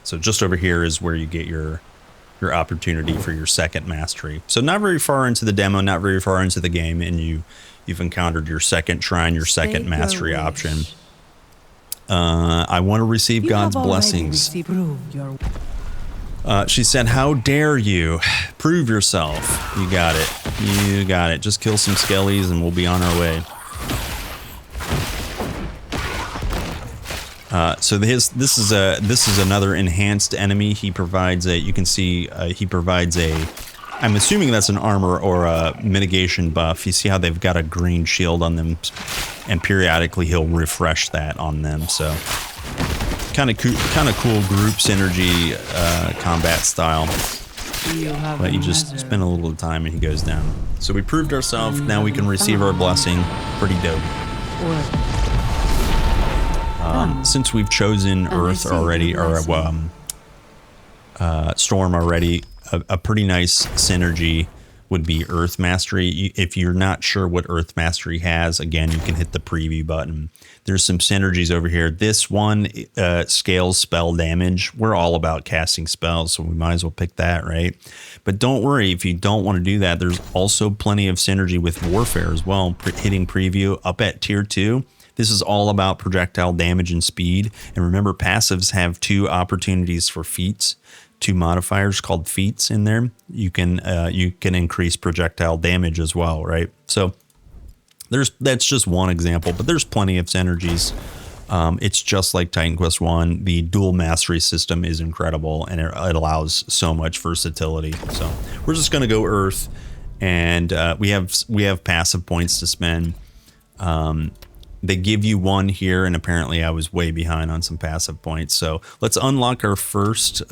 So just over here is where you get your opportunity for your second mastery. So not very far into the demo, not very far into the game, and you've encountered your second shrine, your second mastery option. I want to receive God's blessings. She said, "How dare you? Prove yourself. You got it. You got it. Just kill some skellies and we'll be on our way." So this is another enhanced enemy. He provides a, you can see he provides a, I'm assuming that's an armor or a mitigation buff. You see how they've got a green shield on them, and periodically he'll refresh that on them. So kind of cool group synergy combat style. But you just spend a little time and he goes down. So we proved ourselves. Now we can receive our blessing. Pretty dope. Since we've chosen Earth already, or Storm already, a pretty nice synergy would be Earth Mastery. If you're not sure what Earth Mastery has, again, you can hit the preview button. There's some synergies over here. This one scales spell damage. We're all about casting spells, so we might as well pick that, right? But don't worry if you don't want to do that. There's also plenty of synergy with Warfare as well. Hitting preview up at tier 2. This is all about projectile damage and speed. And remember, passives have 2 opportunities for feats, 2 modifiers called feats in there. You can increase projectile damage as well, right? So that's just one example, but there's plenty of synergies. It's just like Titan Quest 1. The dual mastery system is incredible, and it allows so much versatility. So we're just going to go Earth, and we have passive points to spend. They give you 1 here, and apparently I was way behind on some passive points. So let's unlock our first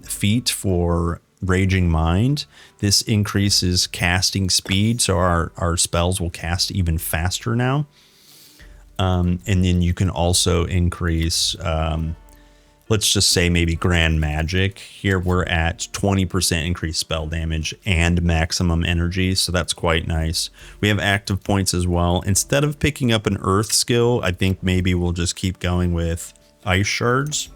feat for Raging Mind. This increases casting speed, so our spells will cast even faster now. And then you can also increase, let's just say maybe Grand Magic. Here we're at 20% increased spell damage and maximum energy, so that's quite nice. We have active points as well. Instead of picking up an Earth skill, I think maybe we'll just keep going with Ice Shards.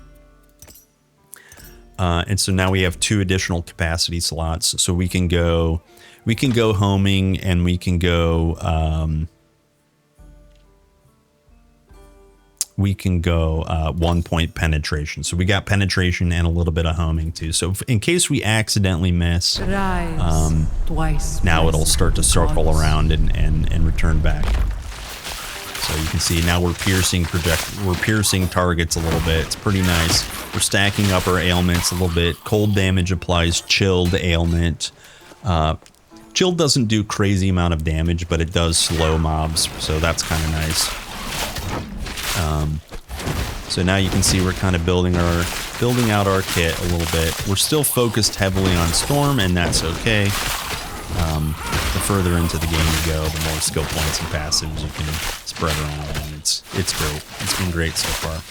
And so now we have 2 additional capacity slots, so we can go homing, and we can go 1 point penetration. So we got penetration and a little bit of homing too. So in case we accidentally miss, now it'll start to circle around and return back. So you can see now we're piercing targets a little bit. It's pretty nice. We're stacking up our ailments a little bit. Cold damage applies chilled ailment. Chilled doesn't do crazy amount of damage, but it does slow mobs. So that's kind of nice. So now you can see we're kind of building out our kit a little bit. We're still focused heavily on Storm, and that's okay. The further into the game you go, the more skill points and passives you can spread around, and it's great. It's been great so far.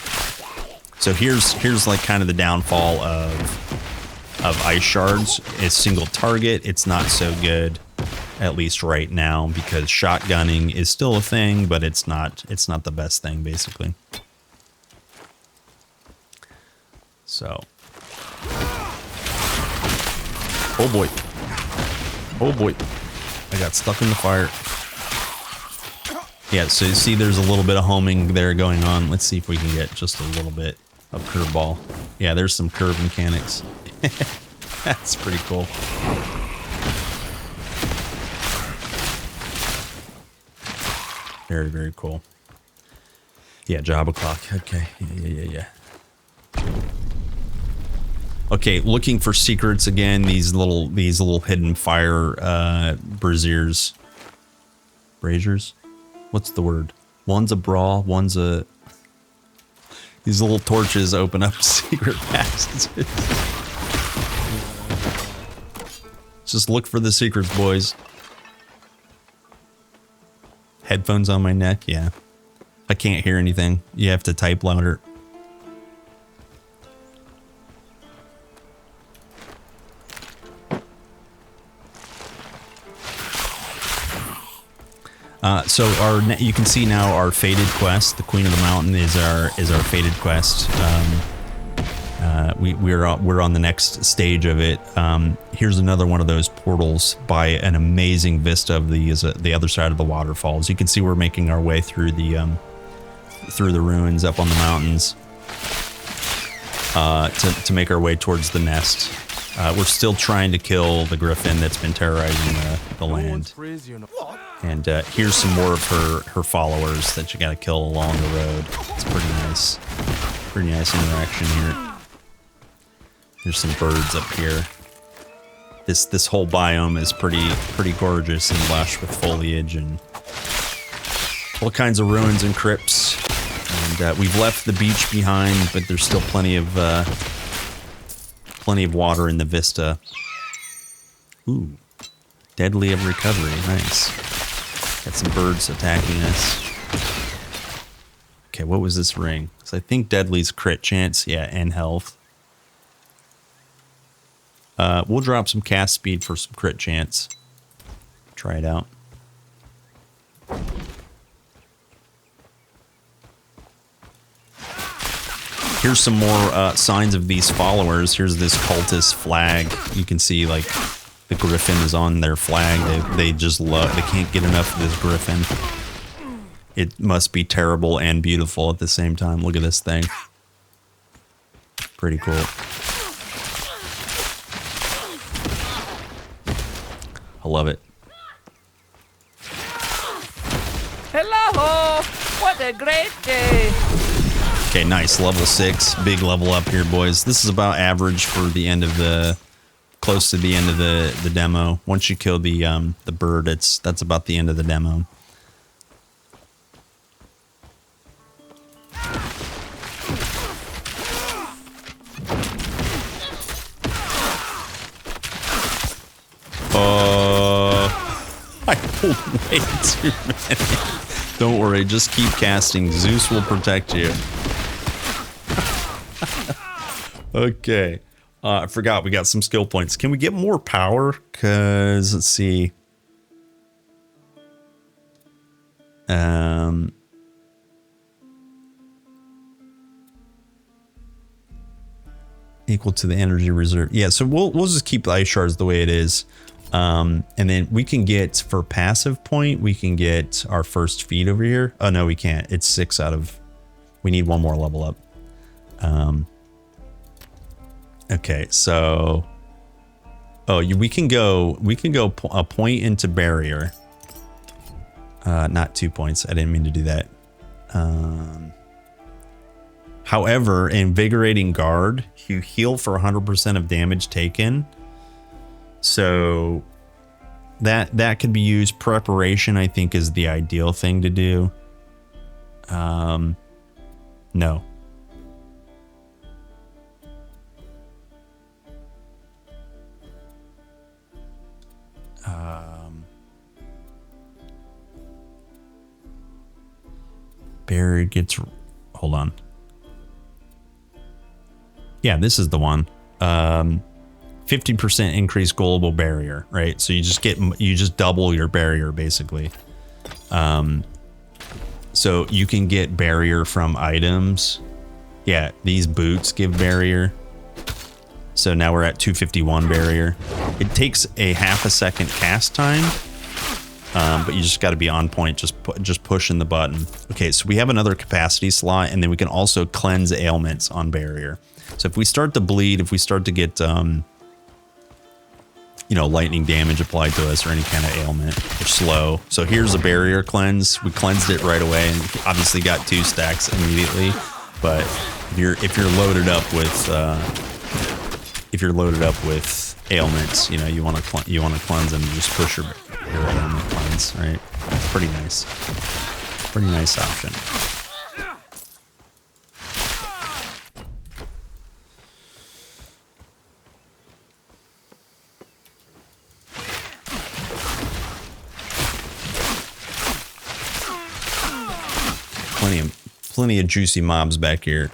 So here's like kind of the downfall of Ice Shards. It's single target. It's not so good, at least right now, because shotgunning is still a thing, but it's not the best thing basically. So, oh boy, I got stuck in the fire. Yeah, so you see there's a little bit of homing there going on. Let's see if we can get just a little bit of curveball. Yeah, there's some curve mechanics. That's pretty cool. Very, very cool. Yeah, job o'clock. Okay. Yeah. Okay, looking for secrets again. These little hidden fire braziers. Braziers? What's the word? One's a brawl, one's a... These little torches open up secret passages. Just look for the secrets, boys. Headphones on my neck? Yeah. I can't hear anything. You have to type louder. So you can see now our fated quest. The Queen of the Mountain is our fated quest. We're on the next stage of it. Here's another one of those portals by an amazing vista of the other side of the waterfalls. You can see we're making our way through the ruins up on the mountains to make our way towards the nest. We're still trying to kill the griffin that's been terrorizing the land. And here's some more of her followers that you gotta kill along the road. It's pretty nice. Pretty nice interaction here. There's some birds up here. This whole biome is pretty gorgeous and lush with foliage and all kinds of ruins and crypts. And we've left the beach behind, but there's still plenty of water in the vista. Ooh, deadly of recovery, nice. Got some birds attacking us. Okay, what was this ring? So I think deadly's crit chance, yeah, and health. We'll drop some cast speed for some crit chance. Try it out. Here's some more signs of these followers. Here's this cultist flag. You can see like the griffin is on their flag. They just love. They can't get enough of this griffin. It must be terrible and beautiful at the same time. Look at this thing. Pretty cool. I love it. Hello! What a great day! Okay, nice. Level 6. Big level up here, boys. This is about average for the end of the... Close to the end of the demo. Once you kill the bird, that's about the end of the demo. I pulled way too many. Don't worry, just keep casting. Zeus will protect you. Okay. I forgot we got some skill points. Can we get more power? Because, let's see. Equal to the energy reserve. Yeah, so we'll just keep the ice shards the way it is. And then we can get, for passive point, we can get our first feat over here. Oh, no, we can't. It's 6 out of... We need one more level up. Okay, so... Oh, we can go a point into barrier. Not 2 points. I didn't mean to do that. However, invigorating guard, you heal for 100% of damage taken. So that could be used. Preparation, I think, is the ideal thing to do. No. Barrier gets... Hold on. Yeah, this is the one. 50% increased global barrier, right? So you just double your barrier basically. So you can get barrier from items. Yeah, these boots give barrier. So now we're at 251 barrier. It takes a half a second cast time, but you just got to be on point, just pushing the button. Okay, so we have another capacity slot, and then we can also cleanse ailments on barrier. So if we start to bleed, if we start to get, you know, lightning damage applied to us or any kind of ailment, or slow. So here's a barrier cleanse. We cleansed it right away, and obviously got 2 stacks immediately. But if you're loaded up with ailments, you know, you want to cleanse them. You just push your ailment cleanse, right? It's pretty nice. Pretty nice option. Plenty of juicy mobs back here.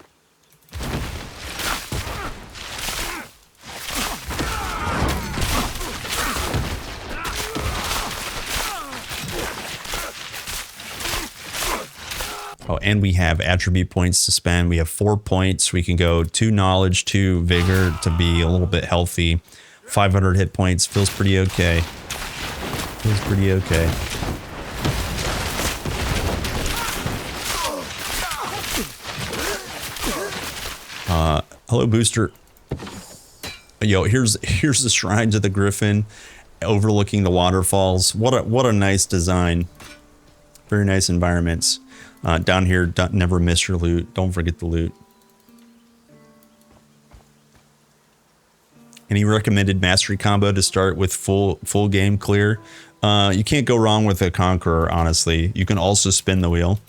Oh, and we have attribute points to spend. We have 4 points. We can go 2 knowledge, 2 vigor to be a little bit healthy. 500 hit points. Feels pretty okay. Feels pretty okay. Hello, Booster. Yo, here's the shrine to the Griffin, overlooking the waterfalls. What a nice design. Very nice environments. Down here, never miss your loot. Don't forget the loot. Any recommended mastery combo to start with full game clear? You can't go wrong with a Conqueror, honestly. You can also spin the wheel.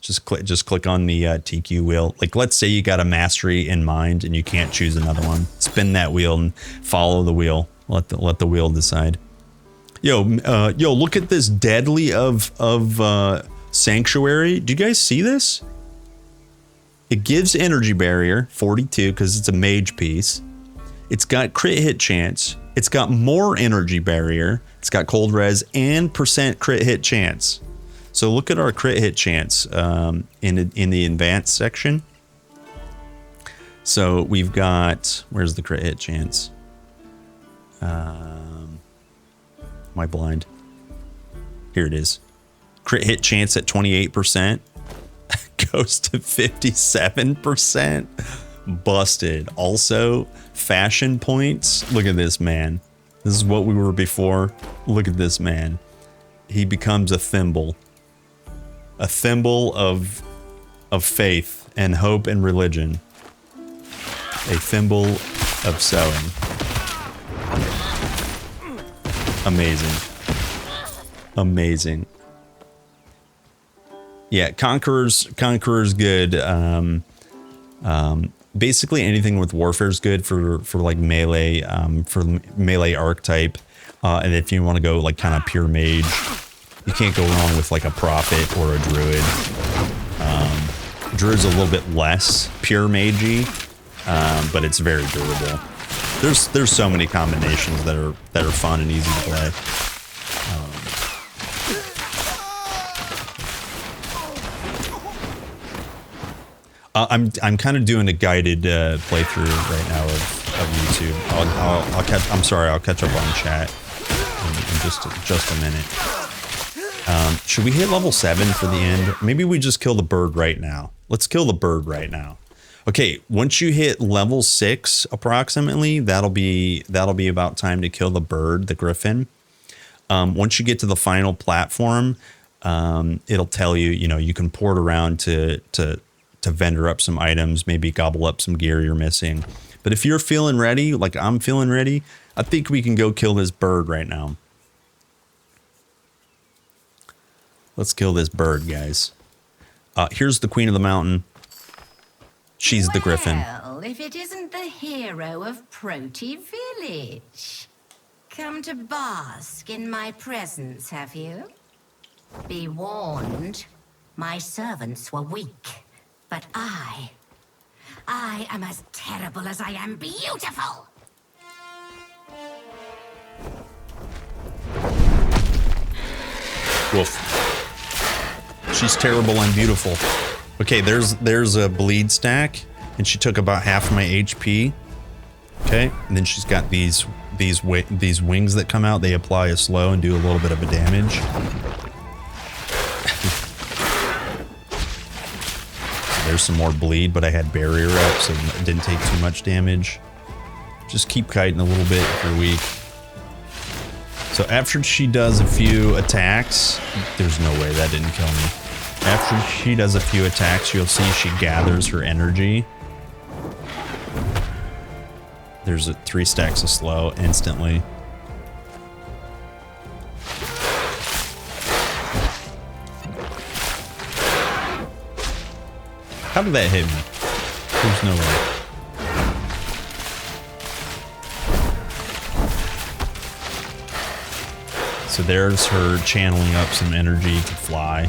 Just click on the TQ wheel. Like, let's say you got a mastery in mind and you can't choose another one. Spin that wheel and follow the wheel. Let the wheel decide. Yo, look at this deadly of Sanctuary. Do you guys see this? It gives energy barrier 42 because it's a mage piece. It's got crit hit chance. It's got more energy barrier. It's got cold res and % crit hit chance. So look at our crit hit chance in the advanced section. So we've got, where's the crit hit chance? Am I blind? Here it is. Crit hit chance at 28%. Goes to 57%. Busted. Also, fashion points. Look at this, man. This is what we were before. Look at this, man. He becomes a thimble. A thimble of faith and hope and religion. A thimble of sewing. Amazing. Amazing. Yeah, Conqueror's good. Basically anything with warfare is good for like melee, archetype. And if you want to go like kind of pure mage, you can't go wrong with like a prophet or a druid. Druid's a little bit less pure magey, but it's very durable. There's so many combinations that are fun and easy to play. I'm kind of doing a guided playthrough right now of YouTube. I'll catch up on chat in just a minute. Should we hit level 7 for the end? Maybe we just kill the bird right now. Let's kill the bird right now. Okay, once you hit level 6 approximately, that'll be about time to kill the bird, the griffin. Once you get to the final platform, it'll tell you, you can port around to vendor up some items, maybe gobble up some gear you're missing. But if you're feeling ready, like I'm feeling ready, I think we can go kill this bird right now. Let's kill this bird, guys. Here's the Queen of the Mountain. She's the griffin. Well, if it isn't the hero of Proti Village. Come to bask in my presence, have you? Be warned, my servants were weak. But I am as terrible as I am beautiful. Woof. She's terrible and beautiful. Okay, there's a bleed stack, and she took about half my HP. Okay, and then she's got these these wings that come out, they apply a slow and do a little bit of a damage. There's some more bleed, but I had barrier up, so it didn't take too much damage. Just keep kiting a little bit if you're weak. So after she does a few attacks, there's no way that didn't kill me. After she does a few attacks, you'll see she gathers her energy. There's 3 stacks of slow instantly. How did that hit me? There's no way. So there's her channeling up some energy to fly.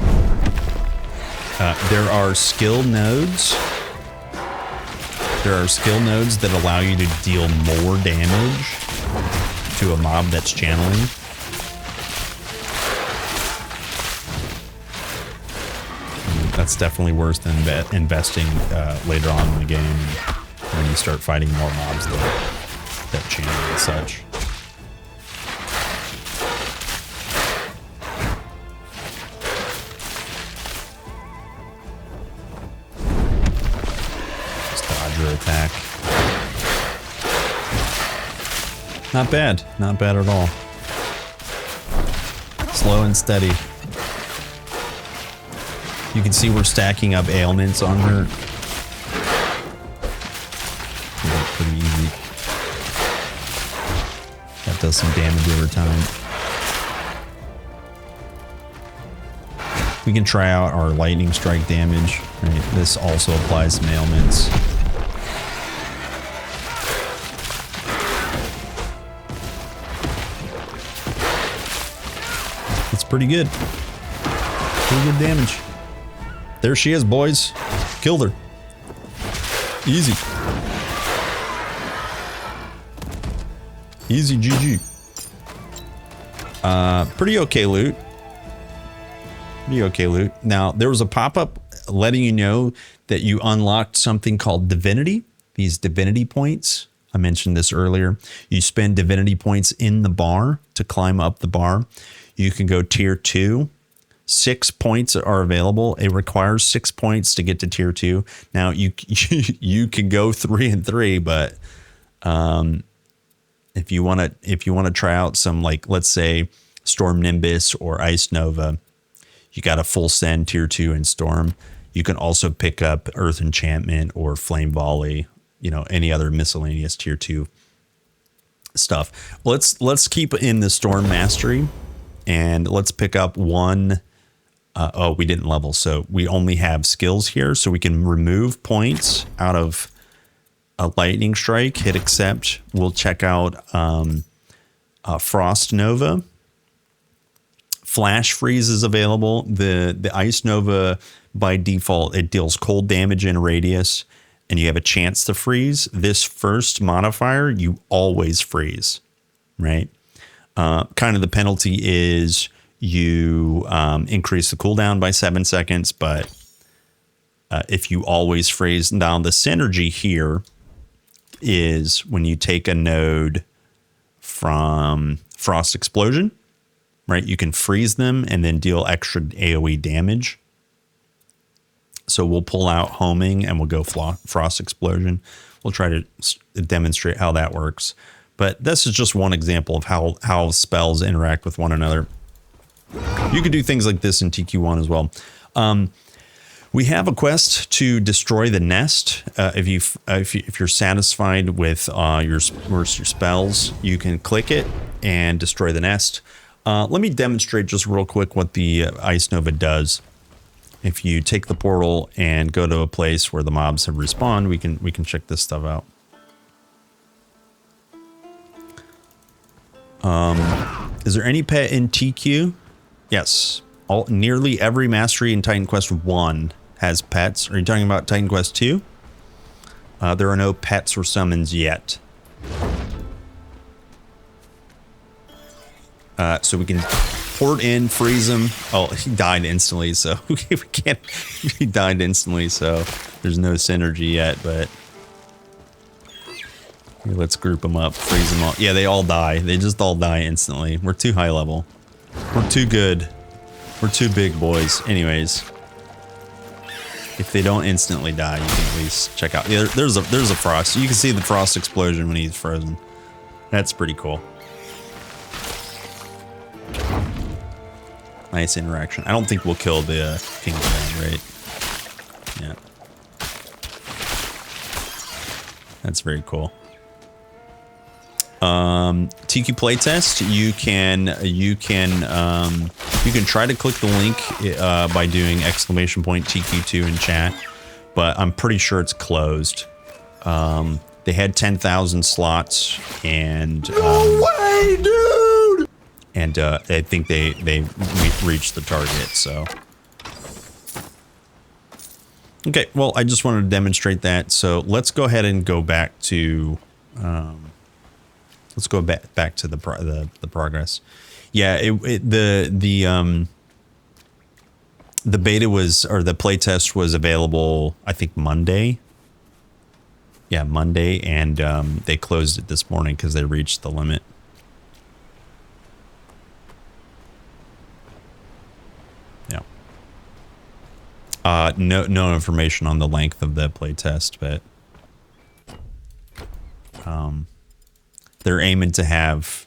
There are skill nodes. There are skill nodes that allow you to deal more damage to a mob that's channeling. That's definitely worse than investing later on in the game when you start fighting more mobs that channel and such. Just dodge her attack. Not bad. Not bad at all. Slow and steady. You can see we're stacking up ailments on her. Pretty easy. That does some damage over time. We can try out our lightning strike damage. Right? This also applies some ailments. It's pretty good. Pretty good damage. There she is, boys. Killed her. Easy. Easy GG. Pretty okay loot. Pretty okay loot. Now, there was a pop-up letting you know that you unlocked something called Divinity. These Divinity points. I mentioned this earlier. You spend Divinity points in the bar to climb up the bar. You can go tier 2. 6 points are available. It requires 6 points to get to tier 2. Now you can go 3 and 3, but if you want to try out some, like, let's say Storm Nimbus or Ice Nova, you got a full send tier 2 in Storm. You can also pick up Earth Enchantment or Flame Volley, you know, any other miscellaneous tier 2 stuff. Let's keep in the Storm Mastery and let's pick up one. Oh, we didn't level, so we only have skills here, so we can remove points out of a lightning strike, hit accept. We'll check out Frost Nova. Flash freeze is available. The Ice Nova, by default, it deals cold damage in a radius, and you have a chance to freeze. This first modifier, you always freeze, right? Kind of the penalty is you increase the cooldown by 7 seconds, but if you always freeze down, the synergy here is when you take a node from Frost Explosion, right? You can freeze them and then deal extra AoE damage. So we'll pull out Homing and we'll go Frost Explosion. We'll try to demonstrate how that works. But this is just one example of how spells interact with one another. You could do things like this in TQ1 as well. We have a quest to destroy the nest. If you're satisfied with your spells, you can click it and destroy the nest. Let me demonstrate just real quick what the Ice Nova does. If you take the portal and go to a place where the mobs have respawned, we can check this stuff out. Is there any pet in TQ? Yes. Nearly every mastery in Titan Quest 1 has pets. Are you talking about Titan Quest 2? There are no pets or summons yet. So we can port in, freeze him. Oh, he died instantly, so we can't. He died instantly, so there's no synergy yet, but Here, let's group them up, freeze them all. Yeah, they all die. They just all die instantly. We're too high level. We're too good. We're too big boys. Anyways, if they don't instantly die, you can at least check out. Yeah, there's a frost. You can see the frost explosion when he's frozen. That's pretty cool. Nice interaction. I don't think we'll kill the king of the land, right? Yeah. That's very cool. TQ playtest. You can try to click the link by doing !TQ2 in chat, but I'm pretty sure it's closed. They had 10,000 slots, and no way, dude. And I think they reached the target. So okay, well, I just wanted to demonstrate that. So let's go ahead and go back to let's go back to the progress. Yeah, the beta was, or the playtest was available, I think Monday. Yeah, Monday, and they closed it this morning because they reached the limit. Yeah. No information on the length of the playtest, but they're aiming to have,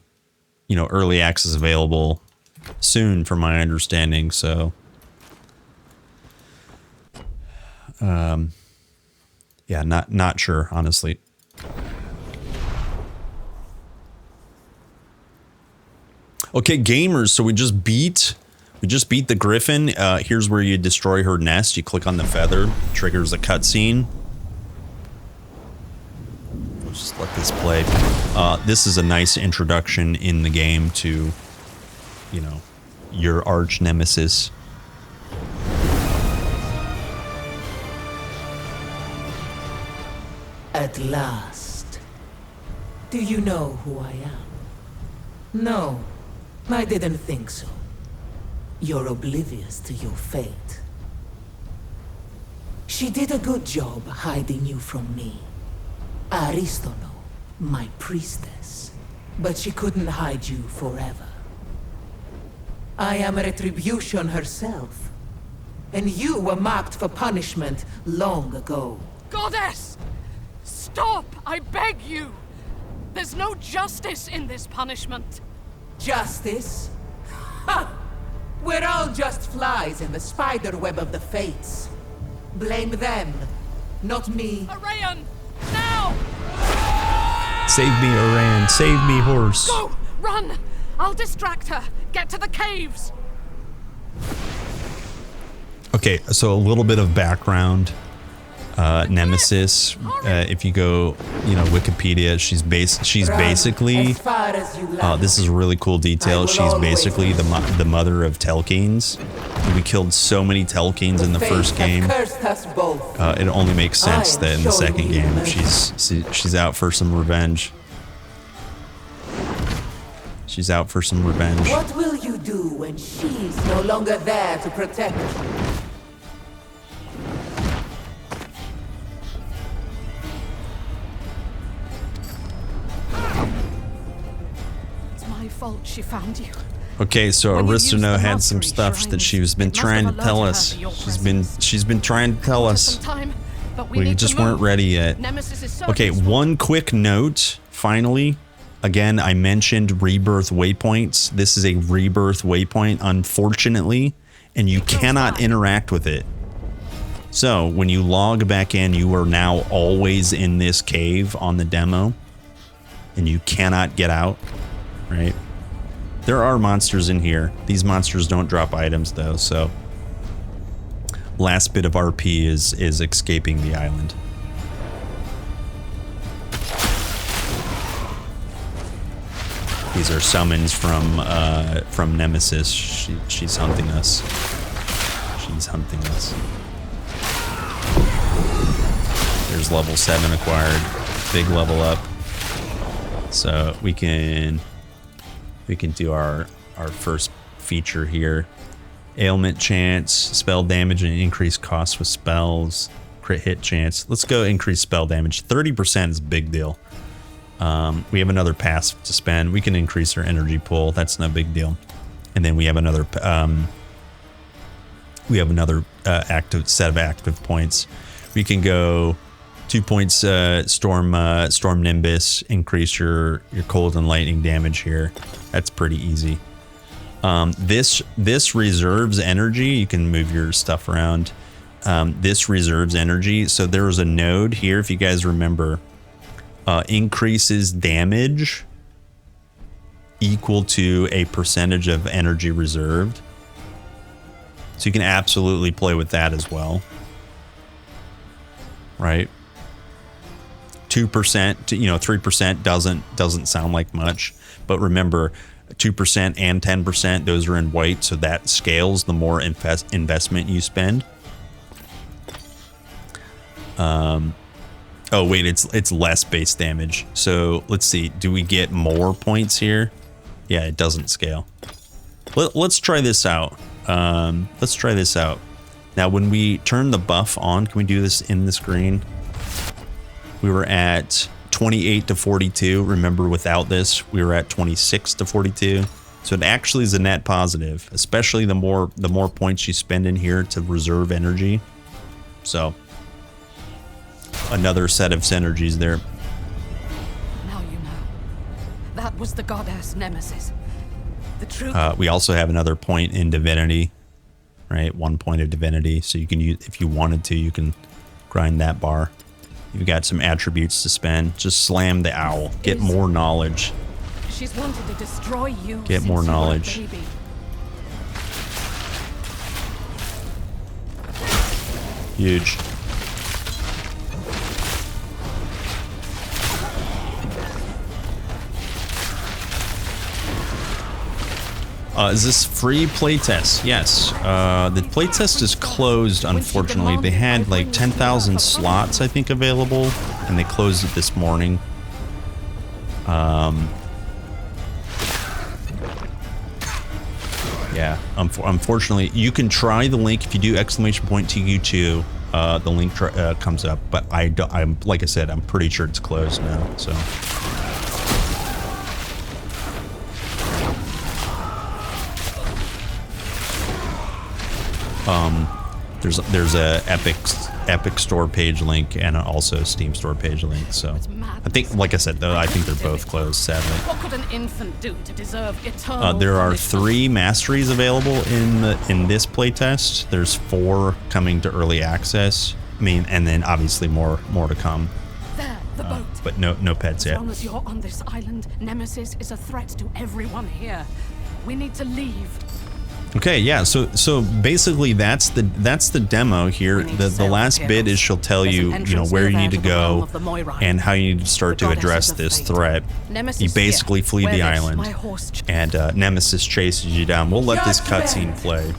you know, early access available soon, from my understanding. So, yeah, not sure, honestly. Okay, gamers. So we just beat the Griffin. Here's where you destroy her nest. You click on the feather, triggers a cutscene. Just let this play. This is a nice introduction in the game to, you know, your arch nemesis. At last. Do you know who I am? No, I didn't think so. You're oblivious to your fate. She did a good job hiding you from me. Aristono, my priestess. But she couldn't hide you forever. I am Retribution herself. And you were marked for punishment long ago. Goddess! Stop! I beg you! There's no justice in this punishment. Justice? Ha! We're all just flies in the spider web of the fates. Blame them, not me. Arayan! Now! Save me, Oran. Save me, horse. Go! Run! I'll distract her. Get to the caves. Okay, so a little bit of background. Nemesis, if you go, you know, Wikipedia, she's basically, this is a really cool detail. She's basically the mother of Telkines. We killed so many Telkines in the first game. It only makes sense that in the second game she's out for some revenge. She's out for some revenge. What will you do when she's no longer there to protect you? Fault she found you. Okay, so Aristono had some stuff that she's been trying to tell us. She's been trying to tell us. We just weren't ready yet. Okay, one quick note. Finally, again, I mentioned rebirth waypoints. This is a rebirth waypoint, unfortunately, and you cannot interact with it. So when you log back in, you are now always in this cave on the demo, and you cannot get out. Right? There are monsters in here. These monsters don't drop items though, so last bit of RP is escaping the island. These are summons from Nemesis. She's hunting us. She's hunting us. There's level 7 acquired. Big level up. So we can do our first feature here. Ailment chance, spell damage, and increased cost with spells, crit hit chance. Let's go increase spell damage. 30% is a big deal. We have another passive to spend. We can increase our energy pool. That's no big deal. And then we have another active set of active points. We can go 2 points storm nimbus, increase your cold and lightning damage here. That's pretty easy. This reserves energy. You can move your stuff around. This reserves energy. So there was a node here, if you guys remember, increases damage equal to a percentage of energy reserved. So you can absolutely play with that as well. Right? 2%, 3% doesn't sound like much, but remember 2% and 10%, those are in white, so that scales the more investment you spend. Oh wait, it's less base damage. So let's see, do we get more points here? Yeah, it doesn't scale. Let's try this out. Let's try this out. Now, when we turn the buff on, can we do this in the screen? We were at 28 to 42. Remember, without this, we were at 26 to 42. So it actually is a net positive, especially the more points you spend in here to reserve energy. So another set of synergies there. Now you know. That was the goddess Nemesis. The true. We also have another point in divinity, right? 1 point of divinity. So you can use, if you wanted to, you can grind that bar. You've got some attributes to spend. Just slam the owl. Get more knowledge. She's wanted to destroy you. Get more knowledge. Huge. Is this free playtest? Yes. The playtest is closed, unfortunately. They had like 10,000 slots, I think, available, and they closed it this morning. Yeah, unfortunately, you can try the link if you do !TQ2. The link comes up, but I'm like I said, I'm pretty sure it's closed now. So. There's a Epic store page link and also a Steam store page link. So I think, like I said, though, I think they're both closed, sadly. What could an infant do to deserve eternal there are punishment? 3 masteries available in this playtest. There's 4 coming to early access. I mean, and then obviously more to come. There, the boat. But no pets yet. As long as you're on this island, Nemesis is a threat to everyone here. We need to leave. Okay, yeah. So basically, that's the demo here. The last bit is she'll tell you where you need to go and how you need to start to address this threat. You basically flee the island, and Nemesis chases you down. We'll let this cutscene play.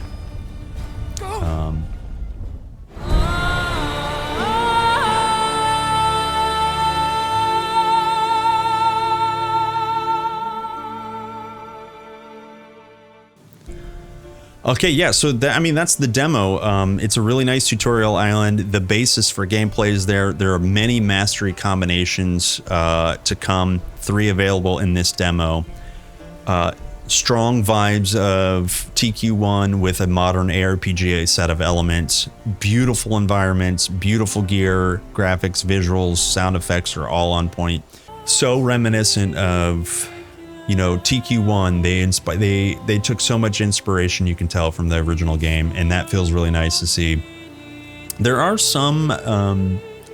Okay, yeah, so that's the demo. It's a really nice tutorial island. The basis for gameplay is there. There are many mastery combinations to come, 3 available in this demo. Strong vibes of TQ1 with a modern ARPG set of elements. Beautiful environments, beautiful gear, graphics, visuals, sound effects are all on point. So reminiscent of... TQ1, they took so much inspiration, you can tell, from the original game, and that feels really nice to see. There are some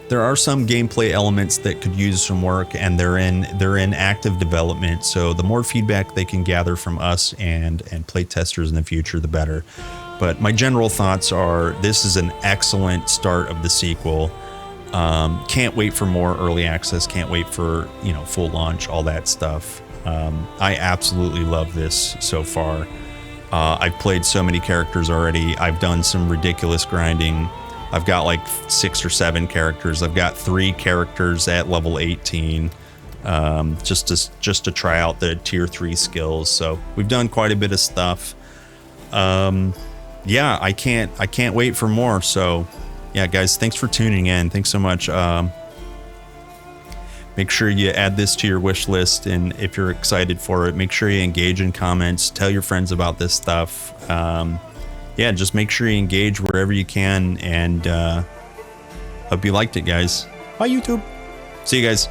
gameplay elements that could use some work, and they're in active development. So the more feedback they can gather from us and playtesters in the future, the better. But my general thoughts are this is an excellent start of the sequel. Can't wait for more early access. Can't wait for full launch, all that stuff. I absolutely love this so far. I've played so many characters already. I've done some ridiculous grinding. I've got like 6 or 7 characters. I've got 3 characters at level 18, just to try out the tier 3 skills. So we've done quite a bit of stuff. Yeah, I can't wait for more. So yeah, guys, thanks for tuning in. Thanks so much. make sure you add this to your wish list. And if you're excited for it, make sure you engage in comments, tell your friends about this stuff. Yeah, just make sure you engage wherever you can. And hope you liked it, guys. Bye, YouTube. See you guys.